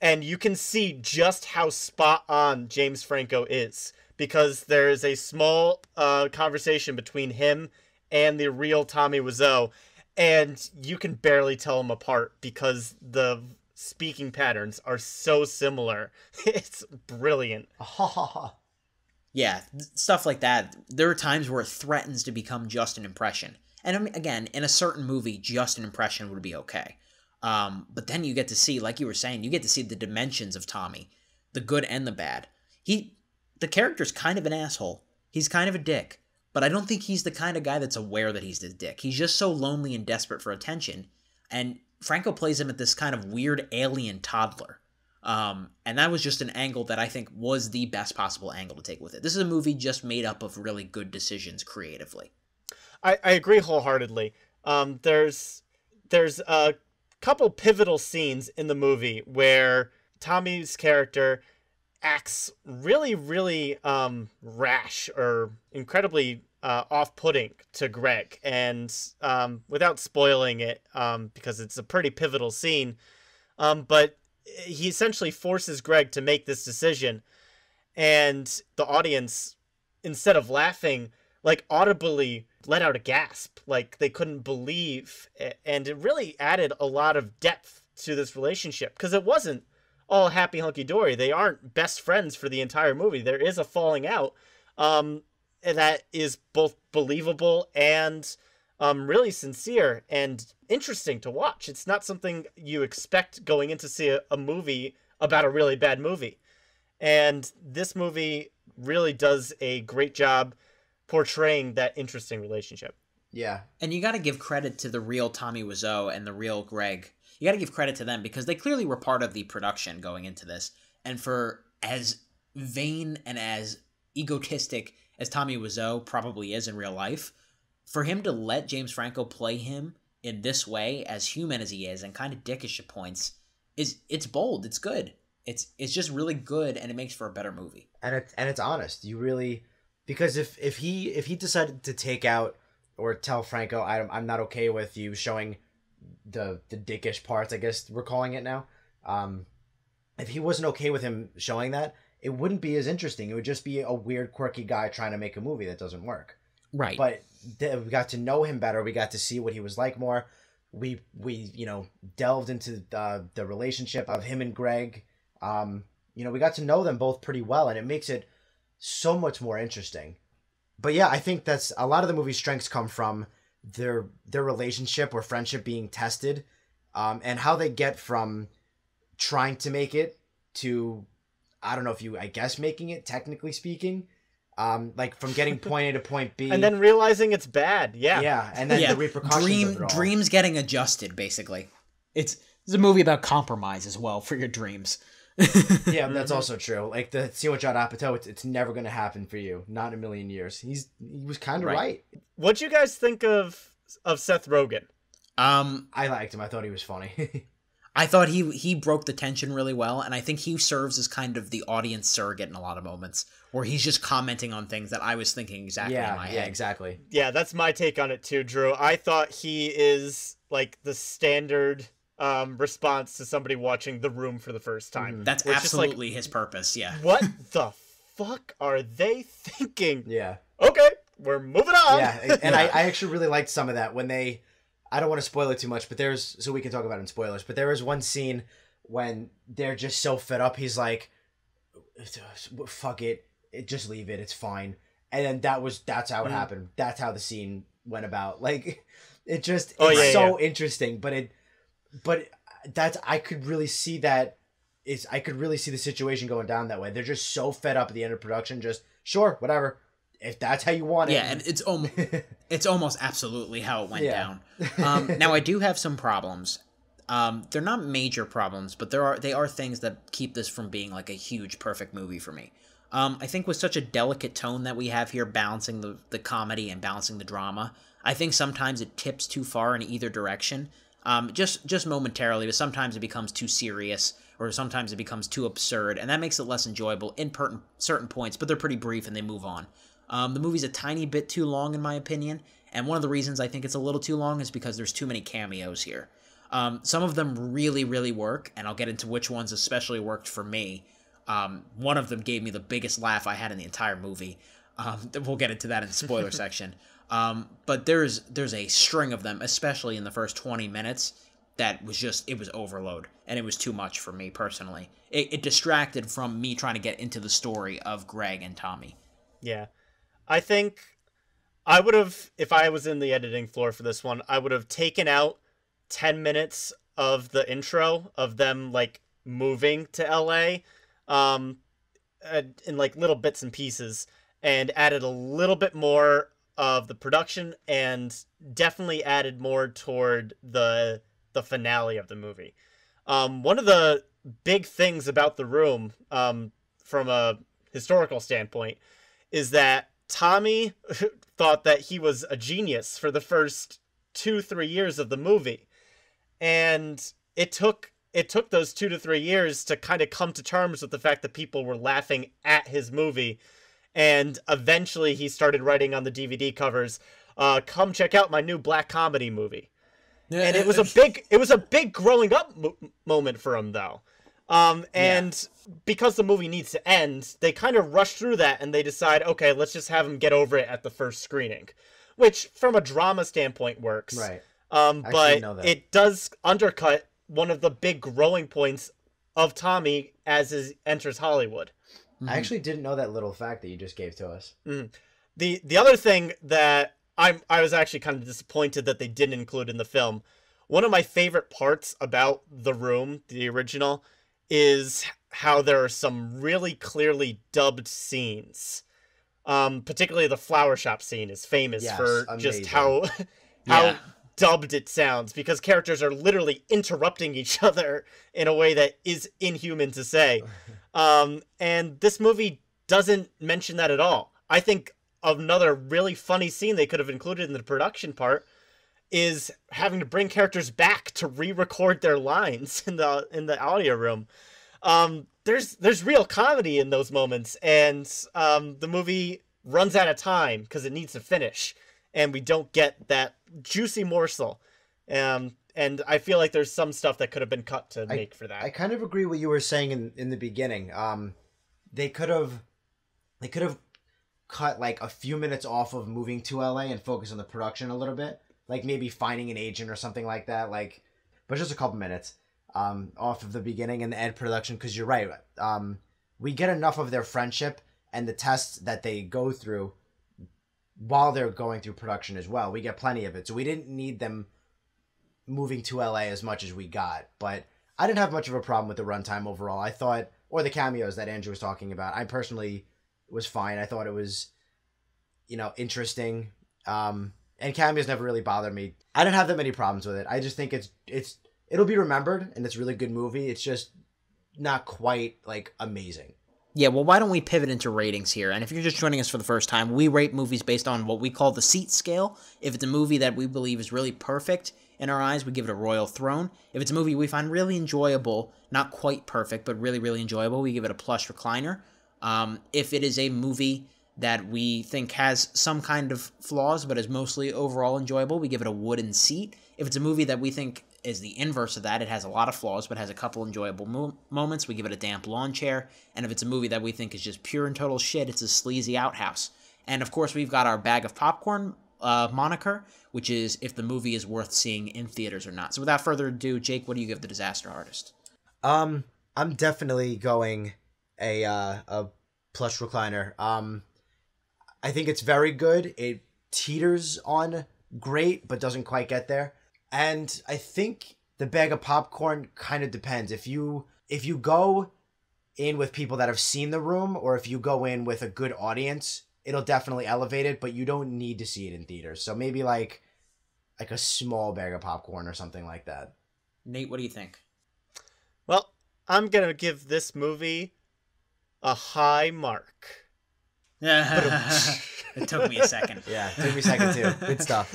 and you can see just how spot on James Franco is, because there is a small conversation between him and the real Tommy Wiseau. And you can barely tell them apart because the speaking patterns are so similar. It's brilliant. Yeah, stuff like that. There are times where it threatens to become just an impression. And I mean, again, in a certain movie, just an impression would be okay. But then you get to see, like you were saying, you get to see the dimensions of Tommy, the good and the bad. The character's kind of an asshole. He's kind of a dick. But I don't think he's the kind of guy that's aware that he's the dick. He's just so lonely and desperate for attention. And Franco plays him at this kind of weird alien toddler. And that was just an angle that I think was the best possible angle to take with it. This is a movie just made up of really good decisions creatively. I agree wholeheartedly. There's a couple pivotal scenes in the movie where Tommy's character acts really, really rash or incredibly off-putting to Greg. And without spoiling it, because it's a pretty pivotal scene, but he essentially forces Greg to make this decision. And the audience, instead of laughing, like audibly let out a gasp, like they couldn't believe it. And it really added a lot of depth to this relationship, because it wasn't all happy hunky-dory. They aren't best friends for the entire movie. There is a falling out that is both believable and really sincere and interesting to watch. It's not something you expect going in to see a movie about a really bad movie. And this movie really does a great job portraying that interesting relationship. Yeah. And you got to give credit to the real Tommy Wiseau and the real Greg. You got to give credit to them because they clearly were part of the production going into this. And for as vain and as egotistic as Tommy Wiseau probably is in real life, for him to let James Franco play him in this way, as human as he is and kind of dickish at points, it's bold, it's good. It's just really good, and it makes for a better movie. And it's honest. You really, because if he decided to take out or tell Franco, I'm not okay with you showing the dickish parts, I guess we're calling it now. If he wasn't okay with him showing that, it wouldn't be as interesting. It would just be a weird, quirky guy trying to make a movie that doesn't work. Right. But we got to know him better. We got to see what he was like more. We delved into the relationship of him and Greg. We got to know them both pretty well, and it makes it so much more interesting. But yeah, I think that's a lot of the movie's strengths come from their relationship or friendship being tested, and how they get from trying to make it to, I don't know if I guess making it, technically speaking, like from getting point A to point B. And then realizing it's bad. Yeah. Yeah. And then the repercussions of it all. Dreams getting adjusted, basically. It's a movie about compromise as well for your dreams. Yeah, that's also true. Like the scene with Judd Apatow, it's never going to happen for you. Not in a million years. He was kind of right. What'd you guys think of Seth Rogen? I liked him. I thought he was funny. I thought he broke the tension really well, and I think he serves as kind of the audience surrogate in a lot of moments, where he's just commenting on things that I was thinking exactly in my head. Yeah, exactly. Yeah, that's my take on it too, Drew. I thought he is like the standard response to somebody watching The Room for the first time. That's absolutely his purpose, yeah. What the fuck are they thinking? Yeah. Okay, we're moving on. Yeah, and I actually really liked some of that when they... I don't want to spoil it too much, but so we can talk about it in spoilers, but there was one scene when they're just so fed up, he's like, fuck it, just leave it, it's fine. And then that's how it happened. That's how the scene went about. Like, it just, interesting, but that's, I could really see that, I could really see the situation going down that way. They're just so fed up at the end of production, just, sure, whatever. If that's how you want it. Yeah, and it's almost absolutely how it went down. Now, I do have some problems. They're not major problems, but they are things that keep this from being like a huge, perfect movie for me. I think with such a delicate tone that we have here, balancing the comedy and balancing the drama, I think sometimes it tips too far in either direction. Just momentarily, but sometimes it becomes too serious, or sometimes it becomes too absurd, and that makes it less enjoyable in certain points, but they're pretty brief and they move on. The movie's a tiny bit too long, in my opinion, and one of the reasons I think it's a little too long is because there's too many cameos here. Some of them really, really work, and I'll get into which ones especially worked for me. One of them gave me the biggest laugh I had in the entire movie. We'll get into that in the spoiler section. But there's a string of them, especially in the first 20 minutes, that was it was overload, and it was too much for me personally. It distracted from me trying to get into the story of Greg and Tommy. Yeah. I think I would have, if I was in the editing floor for this one, I would have taken out 10 minutes of the intro of them, like, moving to LA, in, like, little bits and pieces, and added a little bit more of the production, and definitely added more toward the the finale of the movie. One of the big things about The Room, from a historical standpoint, is that Tommy thought that he was a genius for the first 2-3 years of the movie. And it took those 2 to 3 years to kind of come to terms with the fact that people were laughing at his movie. And eventually he started writing on the DVD covers, come check out my new black comedy movie. And it was a big growing up moment for him, though. And because the movie needs to end, they kind of rush through that and they decide, okay, let's just have him get over it at the first screening, which from a drama standpoint works. Right. But it does undercut one of the big growing points of Tommy as he enters Hollywood. I actually didn't know that little fact that you just gave to us. The other thing that I was actually kind of disappointed that they didn't include in the film, one of my favorite parts about The Room, the original, is how there are some really clearly dubbed scenes. Particularly the flower shop scene is famous for just how dubbed it sounds, because characters are literally interrupting each other in a way that is inhuman to say. And this movie doesn't mention that at all. I think another really funny scene they could have included in the production part is having to bring characters back to re-record their lines in the audio room. There's real comedy in those moments, and the movie runs out of time because it needs to finish, and we don't get that juicy morsel. And I feel like there's some stuff that could have been cut to make for that. I kind of agree with what you were saying in the beginning. They could have cut like a few minutes off of moving to LA and focus on the production a little bit, like maybe finding an agent or something like that. But just a couple minutes off of the beginning and the end production, because you're right. We get enough of their friendship and the tests that they go through while they're going through production as well. We get plenty of it, so we didn't need them moving to LA as much as we got. But I didn't have much of a problem with the runtime overall. I thought, or the cameos that Andrew was talking about, I personally was fine. I thought it was, interesting. And cameos never really bothered me. I didn't have that many problems with it. I just think it'll be remembered, and it's a really good movie. It's just not quite amazing. Yeah, well, why don't we pivot into ratings here? And if you're just joining us for the first time, we rate movies based on what we call the seat scale. If it's a movie that we believe is really perfect in our eyes, we give it a royal throne. If it's a movie we find really enjoyable, not quite perfect, but really, really enjoyable, we give it a plush recliner. If it is a movie that we think has some kind of flaws, but is mostly overall enjoyable, we give it a wooden seat. If it's a movie that we think is the inverse of that, it has a lot of flaws, but has a couple enjoyable moments, we give it a damp lawn chair. And if it's a movie that we think is just pure and total shit, it's a sleazy outhouse. And of course, we've got our bag of popcorn moniker, which is if the movie is worth seeing in theaters or not. So without further ado, Jake, what do you give The Disaster Artist? I'm definitely going a plush recliner. I think it's very good. It teeters on great, but doesn't quite get there. And I think the bag of popcorn kind of depends. If you go in with people that have seen The Room, or if you go in with a good audience, it'll definitely elevate it, but you don't need to see it in theaters. So maybe like a small bag of popcorn or something like that. Nate, what do you think? Well, I'm going to give this movie a high mark. It took me a second. Yeah, it took me a second too. Good stuff.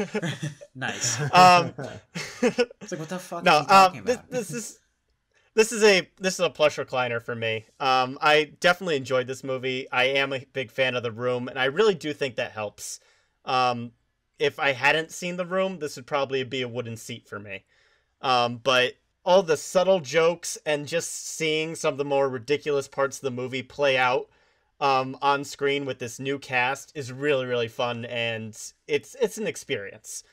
Nice. It's like, what the fuck is he talking about? This is a plush recliner for me. I definitely enjoyed this movie. I am a big fan of The Room, and I really do think that helps. If I hadn't seen The Room, this would probably be a wooden seat for me. But all the subtle jokes and just seeing some of the more ridiculous parts of the movie play out on screen with this new cast is really, really fun, and it's an experience.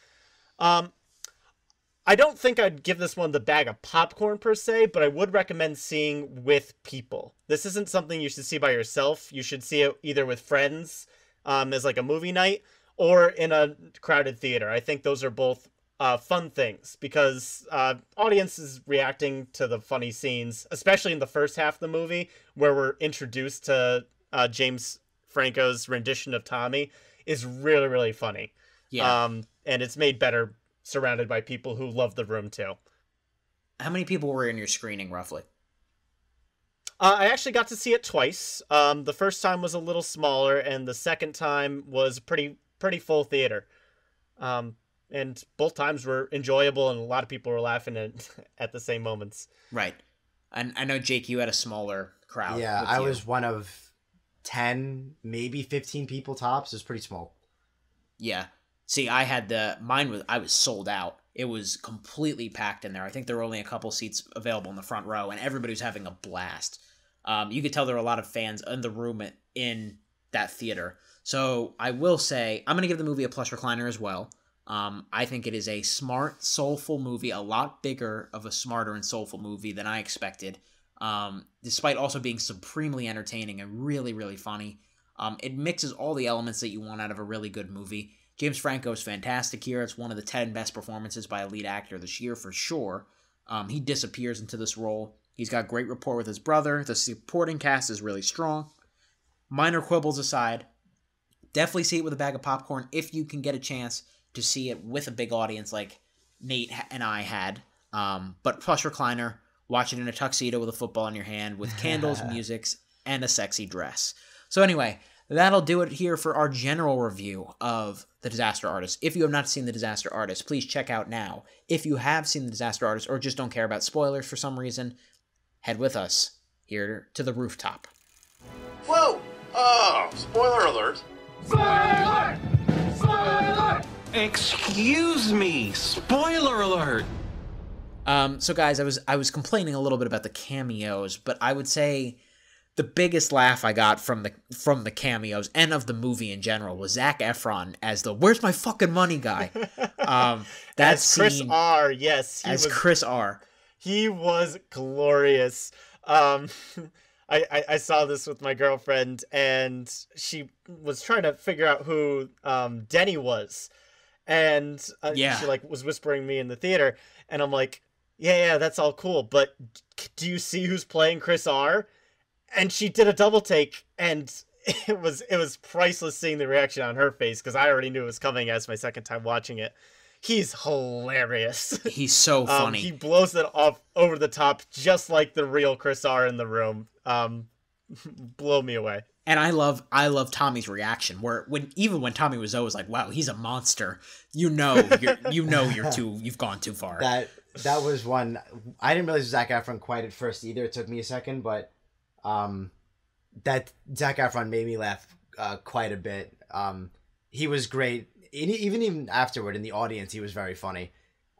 I don't think I'd give this one the bag of popcorn per se, but I would recommend seeing with people. This isn't something you should see by yourself. You should see it either with friends as like a movie night, or in a crowded theater. I think those are both fun things, because audience is reacting to the funny scenes, especially in the first half of the movie, where we're introduced to James Franco's rendition of Tommy, is really, really funny. Yeah. And it's made better surrounded by people who love The Room too. How many people were in your screening, roughly? I actually got to see it twice. The first time was a little smaller, and the second time was pretty full theater. And both times were enjoyable, and a lot of people were laughing at the same moments. Right. And I know, Jake, you had a smaller crowd. Yeah, I was one of 10, maybe 15 people tops. It was pretty small. Yeah. See, I was sold out. It was completely packed in there. I think there were only a couple seats available in the front row, and everybody was having a blast. You could tell there were a lot of fans in the room in that theater. So I will say, I'm going to give the movie a plush recliner as well. I think it is a smart, soulful movie, a lot bigger of a smarter and soulful movie than I expected, despite also being supremely entertaining and really, really funny. It mixes all the elements that you want out of a really good movie. James Franco is fantastic here. It's one of the 10 best performances by a lead actor this year for sure. He disappears into this role. He's got great rapport with his brother. The supporting cast is really strong. Minor quibbles aside, definitely see it with a bag of popcorn if you can get a chance to see it with a big audience like Nate and I had. But plush recliner, watch it in a tuxedo with a football in your hand with candles, music, and a sexy dress. So anyway, that'll do it here for our general review of The Disaster Artist. If you have not seen The Disaster Artist, please check out now. If you have seen The Disaster Artist or just don't care about spoilers for some reason, head with us here to the rooftop. Whoa! Oh, spoiler alert! Spoiler alert! Spoiler alert! Excuse me! Spoiler alert! So guys, I was complaining a little bit about the cameos, but I would say the biggest laugh I got from the cameos and of the movie in general was Zac Efron as the "Where's my fucking money" guy. That as Chris scene, R. Yes, Chris R. He was glorious. I saw this with my girlfriend, and she was trying to figure out who Denny was, and she was whispering me in the theater, and I'm like, yeah, that's all cool, but do you see who's playing Chris R? And she did a double take, and it was priceless seeing the reaction on her face, because I already knew it was coming as my second time watching it. He's hilarious. He's so funny. He blows it off over the top, just like the real Chris R in the room. Blow me away. And I love Tommy's reaction, where when Tommy Wiseau was like, "Wow, he's a monster," you've gone too far. That was one I didn't realize Zac Efron quite at first either. It took me a second, but that Zac Efron made me laugh quite a bit. He was great. Even afterward in the audience, he was very funny.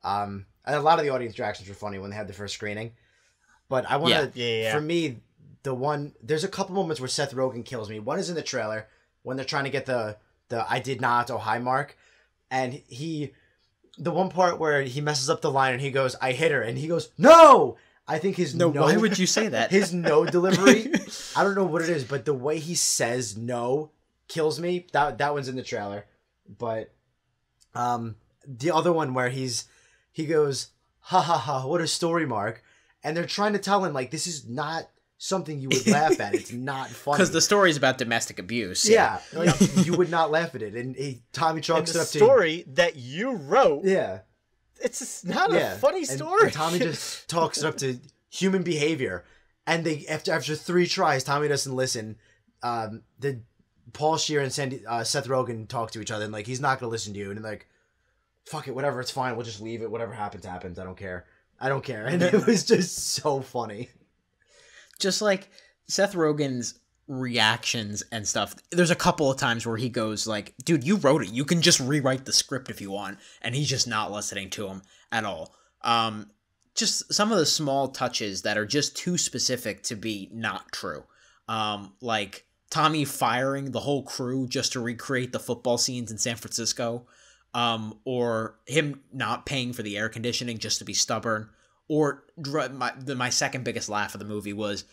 And a lot of the audience reactions were funny when they had the first screening. But I want to, for me, there's a couple moments where Seth Rogen kills me. One is in the trailer when they're trying to get the "I did not" oh high mark, and the one part where he messes up the line and he goes, "I hit her," and he goes, "No!" I think his no. Why would you say that? His no delivery. I don't know what it is, but the way he says no kills me. That one's in the trailer. But the other one where he goes, "Ha ha ha, what a story, Mark," and they're trying to tell him like this is not something you would laugh at. It's not funny because the story is about domestic abuse. Yeah, like, you would not laugh at it. And Tommy chalks it up to the story that you wrote. Yeah, it's not a funny story. And Tommy just talks it up to human behavior, and they after 3 tries, Tommy doesn't listen. Paul Scheer and Seth Rogen talk to each other, and like he's not gonna listen to you, and like, fuck it, whatever, it's fine, we'll just leave it. Whatever happens, happens. I don't care. And it was just so funny. Just like Seth Rogen's reactions and stuff. There's a couple of times where he goes like, "Dude, you wrote it. You can just rewrite the script if you want," and he's just not listening to him at all. Just some of the small touches that are just too specific to be not true. Like Tommy firing the whole crew just to recreate the football scenes in San Francisco, or him not paying for the air conditioning just to be stubborn, or my second biggest laugh of the movie was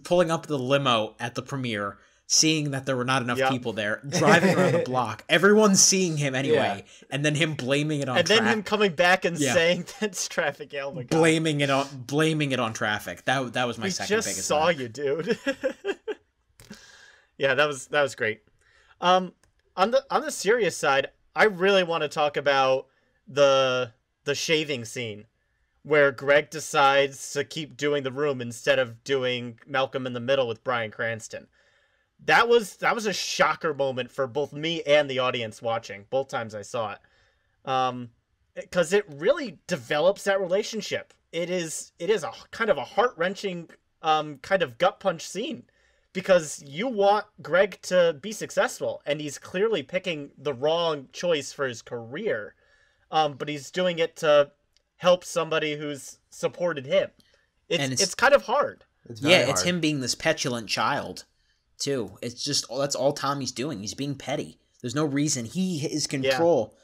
pulling up the limo at the premiere, seeing that there were not enough people there, driving around the block, everyone's seeing him anyway, and then him blaming it on traffic. And then him coming back and saying that's traffic. Oh my God. Blaming it on traffic. That was my second biggest laugh. We just saw you, dude. Yeah, that was great. On the serious side, I really want to talk about the shaving scene where Greg decides to keep doing The Room instead of doing Malcolm in the Middle with Bryan Cranston. That was a shocker moment for both me and the audience watching, both times I saw it. Because it really develops that relationship. It is a kind of a heart-wrenching kind of gut punch scene, because you want Greg to be successful, and he's clearly picking the wrong choice for his career, but he's doing it to help somebody who's supported him. It's kind of hard. It's him being this petulant child, too. It's just, that's all Tommy's doing. He's being petty. There's no reason. He is control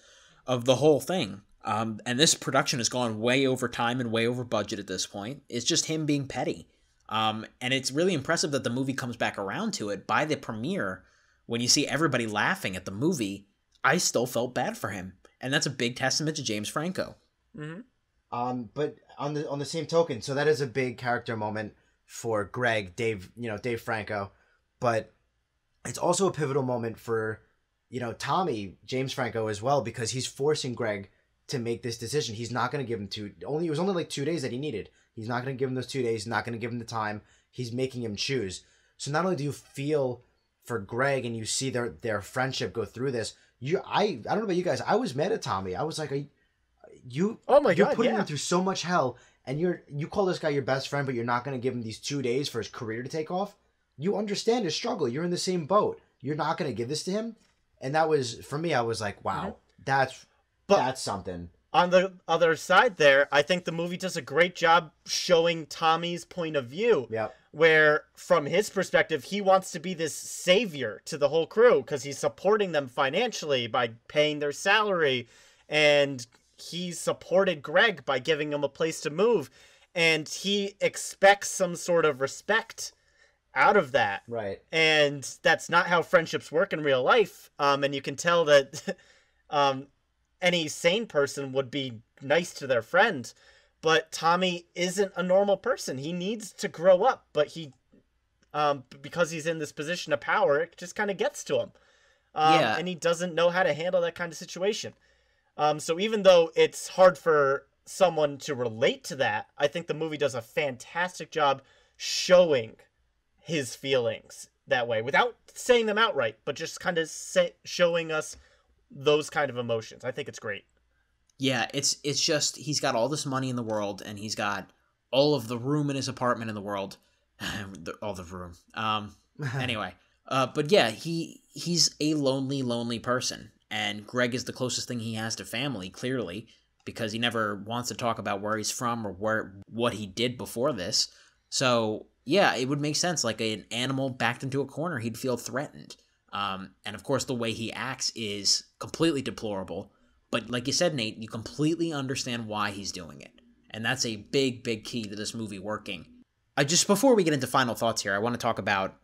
of the whole thing. And this production has gone way over time and way over budget at this point. It's just him being petty. And it's really impressive that the movie comes back around to it. By the premiere, when you see everybody laughing at the movie, I still felt bad for him. And that's a big testament to James Franco. Mm-hmm. But on the same token, so that is a big character moment for Greg, Dave Franco. But it's also a pivotal moment for, Tommy, James Franco as well, because he's forcing Greg to make this decision. He's not going to give him it was only like 2 days that he needed. He's not going to give him those 2 days, not going to give him the time. He's making him choose. So not only do you feel for Greg and you see their friendship go through this, I don't know about you guys, I was mad at Tommy. I was like, you're putting him through so much hell, and you call this guy your best friend, but you're not going to give him these 2 days for his career to take off? You understand his struggle. You're in the same boat. You're not going to give this to him? And that was, for me, I was like, wow, that's something. On the other side there, I think the movie does a great job showing Tommy's point of view. Yep. Where, from his perspective, he wants to be this savior to the whole crew because he's supporting them financially by paying their salary. And he supported Greg by giving him a place to move. And he expects some sort of respect out of that. Right. And that's not how friendships work in real life. And you can tell that any sane person would be nice to their friend, but Tommy isn't a normal person. He needs to grow up, but he, because he's in this position of power, it just kind of gets to him. And he doesn't know how to handle that kind of situation. So even though it's hard for someone to relate to that, I think the movie does a fantastic job showing his feelings that way without saying them outright, but just kind of showing us those kind of emotions. I think it's great. Yeah, it's just, he's got all this money in the world, and he's got all of the room in his apartment in the world. All the room. Anyway. But yeah, he's a lonely person. And Greg is the closest thing he has to family, clearly, because he never wants to talk about where he's from or what he did before this. So, yeah, it would make sense. Like an animal backed into a corner, he'd feel threatened. And of course, the way he acts is completely deplorable. But like you said, Nate, you completely understand why he's doing it. And that's a big, big key to this movie working. Before we get into final thoughts here, I want to talk about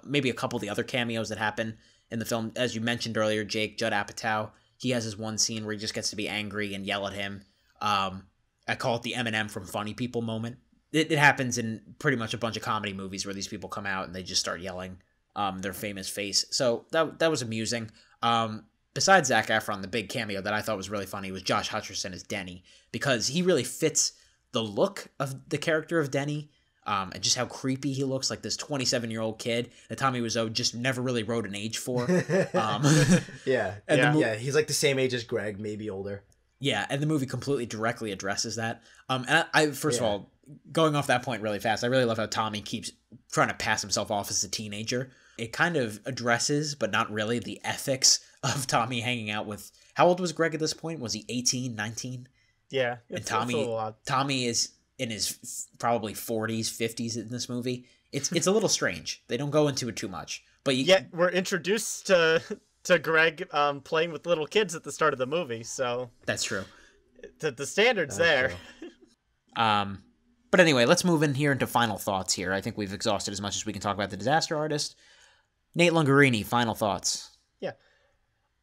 maybe a couple of the other cameos that happen in the film. As you mentioned earlier, Jake, Judd Apatow, he has his one scene where he just gets to be angry and yell at him. I call it the Eminem from Funny People moment. It happens in pretty much a bunch of comedy movies where these people come out and they just start yelling their famous face. So that was amusing. Besides Zac Efron, the big cameo that I thought was really funny was Josh Hutcherson as Denny, because he really fits the look of the character of Denny, and just how creepy he looks, like this 27-year-old kid that Tommy Wiseau just never really wrote an age for. Yeah, he's like the same age as Greg, maybe older. Yeah, and the movie completely directly addresses that. And I first of all, going off that point really fast, I really love how Tommy keeps trying to pass himself off as a teenager. It kind of addresses, but not really, the ethics of Tommy hanging out with... How old was Greg at this point? Was he 18, 19? Yeah. And Tommy is in his probably 40s, 50s in this movie. It's a little strange. They don't go into it too much. But yet we're introduced to Greg playing with little kids at the start of the movie, so... That's true. The standard's there. But anyway, let's move in here into final thoughts here. I think we've exhausted as much as we can talk about The Disaster Artist. Nate Lungarini, final thoughts. Yeah.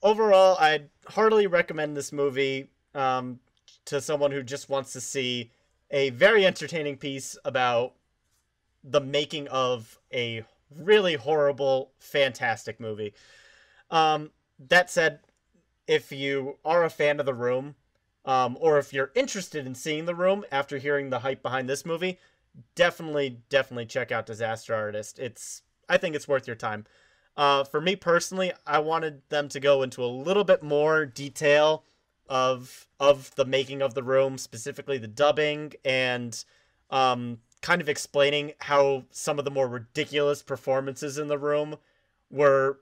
Overall, I'd heartily recommend this movie to someone who just wants to see a very entertaining piece about the making of a really horrible, fantastic movie. That said, if you are a fan of The Room, or if you're interested in seeing The Room after hearing the hype behind this movie, definitely check out Disaster Artist. I think it's worth your time. For me personally, I wanted them to go into a little bit more detail of the making of The Room, specifically the dubbing, and kind of explaining how some of the more ridiculous performances in The Room were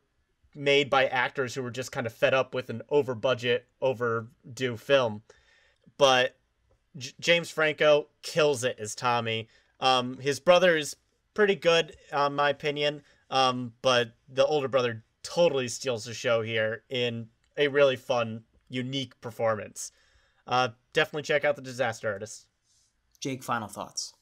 made by actors who were just kind of fed up with an over-budget, overdue film. But James Franco kills it as Tommy. His brother is pretty good, in my opinion, but the older brother totally steals the show here in a really fun, unique performance. Definitely check out The Disaster Artist. Jake, final thoughts.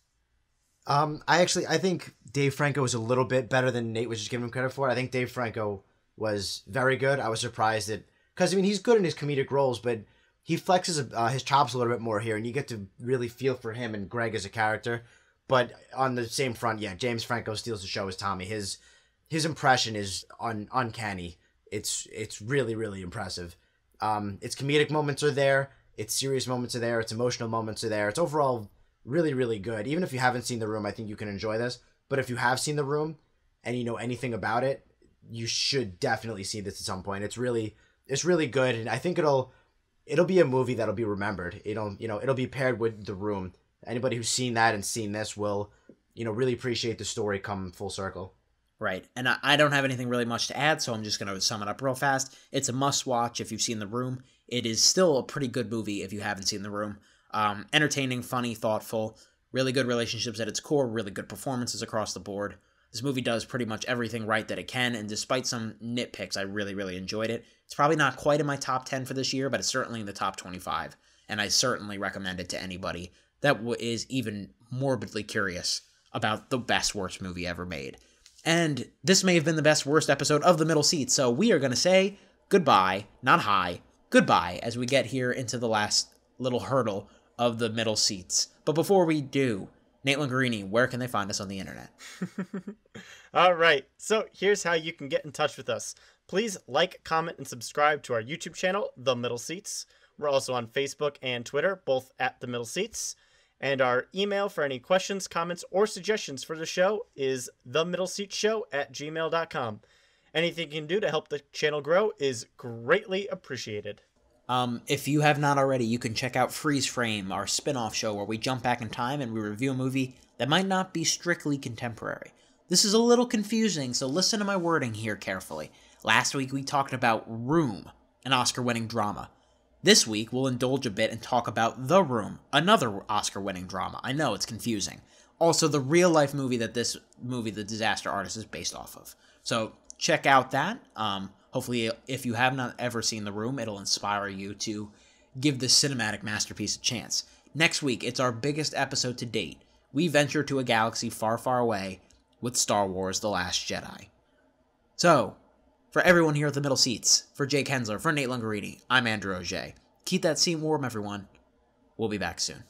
I think Dave Franco was a little bit better than Nate was just giving him credit for. I think Dave Franco was very good. I was surprised that, because he's good in his comedic roles, but he flexes his chops a little bit more here, and you get to really feel for him and Greg as a character. But on the same front, yeah, James Franco steals the show as Tommy. His impression is uncanny. It's really, really impressive. Its comedic moments are there. Its serious moments are there. Its emotional moments are there. It's overall really, really good. Even if you haven't seen The Room, I think you can enjoy this. But if you have seen The Room and you know anything about it, you should definitely see this at some point. It's really good, and I think it'll be a movie that'll be remembered. It'll be paired with The Room. Anybody who's seen that and seen this will, really appreciate the story come full circle. Right, and I don't have anything really much to add, so I'm just going to sum it up real fast. It's a must-watch if you've seen The Room. It is still a pretty good movie if you haven't seen The Room. Entertaining, funny, thoughtful, really good relationships at its core, really good performances across the board. This movie does pretty much everything right that it can, and despite some nitpicks, I really, really enjoyed it. It's probably not quite in my top 10 for this year, but it's certainly in the top 25, and I certainly recommend it to anybody that is even morbidly curious about the best, worst movie ever made. And this may have been the best, worst episode of The Middle Seat, so we are going to say goodbye, not hi, goodbye, as we get here into the last little hurdle of The Middle Seats. But before we do, Nate Lungarini, where can they find us on the internet? All right, so here's how you can get in touch with us. Please like, comment, and subscribe to our YouTube channel, The Middle Seats. We're also on Facebook and Twitter, both at The Middle Seats. And our email for any questions, comments, or suggestions for the show is themiddleseatshow@gmail.com. Anything you can do to help the channel grow is greatly appreciated. If you have not already, you can check out Freeze Frame, our spin-off show where we jump back in time and we review a movie that might not be strictly contemporary. This is a little confusing, so listen to my wording here carefully. Last week we talked about Room, an Oscar-winning drama. This week we'll indulge a bit and talk about The Room, another Oscar-winning drama. I know, it's confusing. Also, the real-life movie that this movie, The Disaster Artist, is based off of. So check out that. Hopefully, if you have not ever seen The Room, it'll inspire you to give this cinematic masterpiece a chance. Next week, it's our biggest episode to date. We venture to a galaxy far, far away with Star Wars: The Last Jedi. So, for everyone here at The Middle Seats, for Jake Hensler, for Nate Lungarini, I'm Andrew Auger. Keep that seat warm, everyone. We'll be back soon.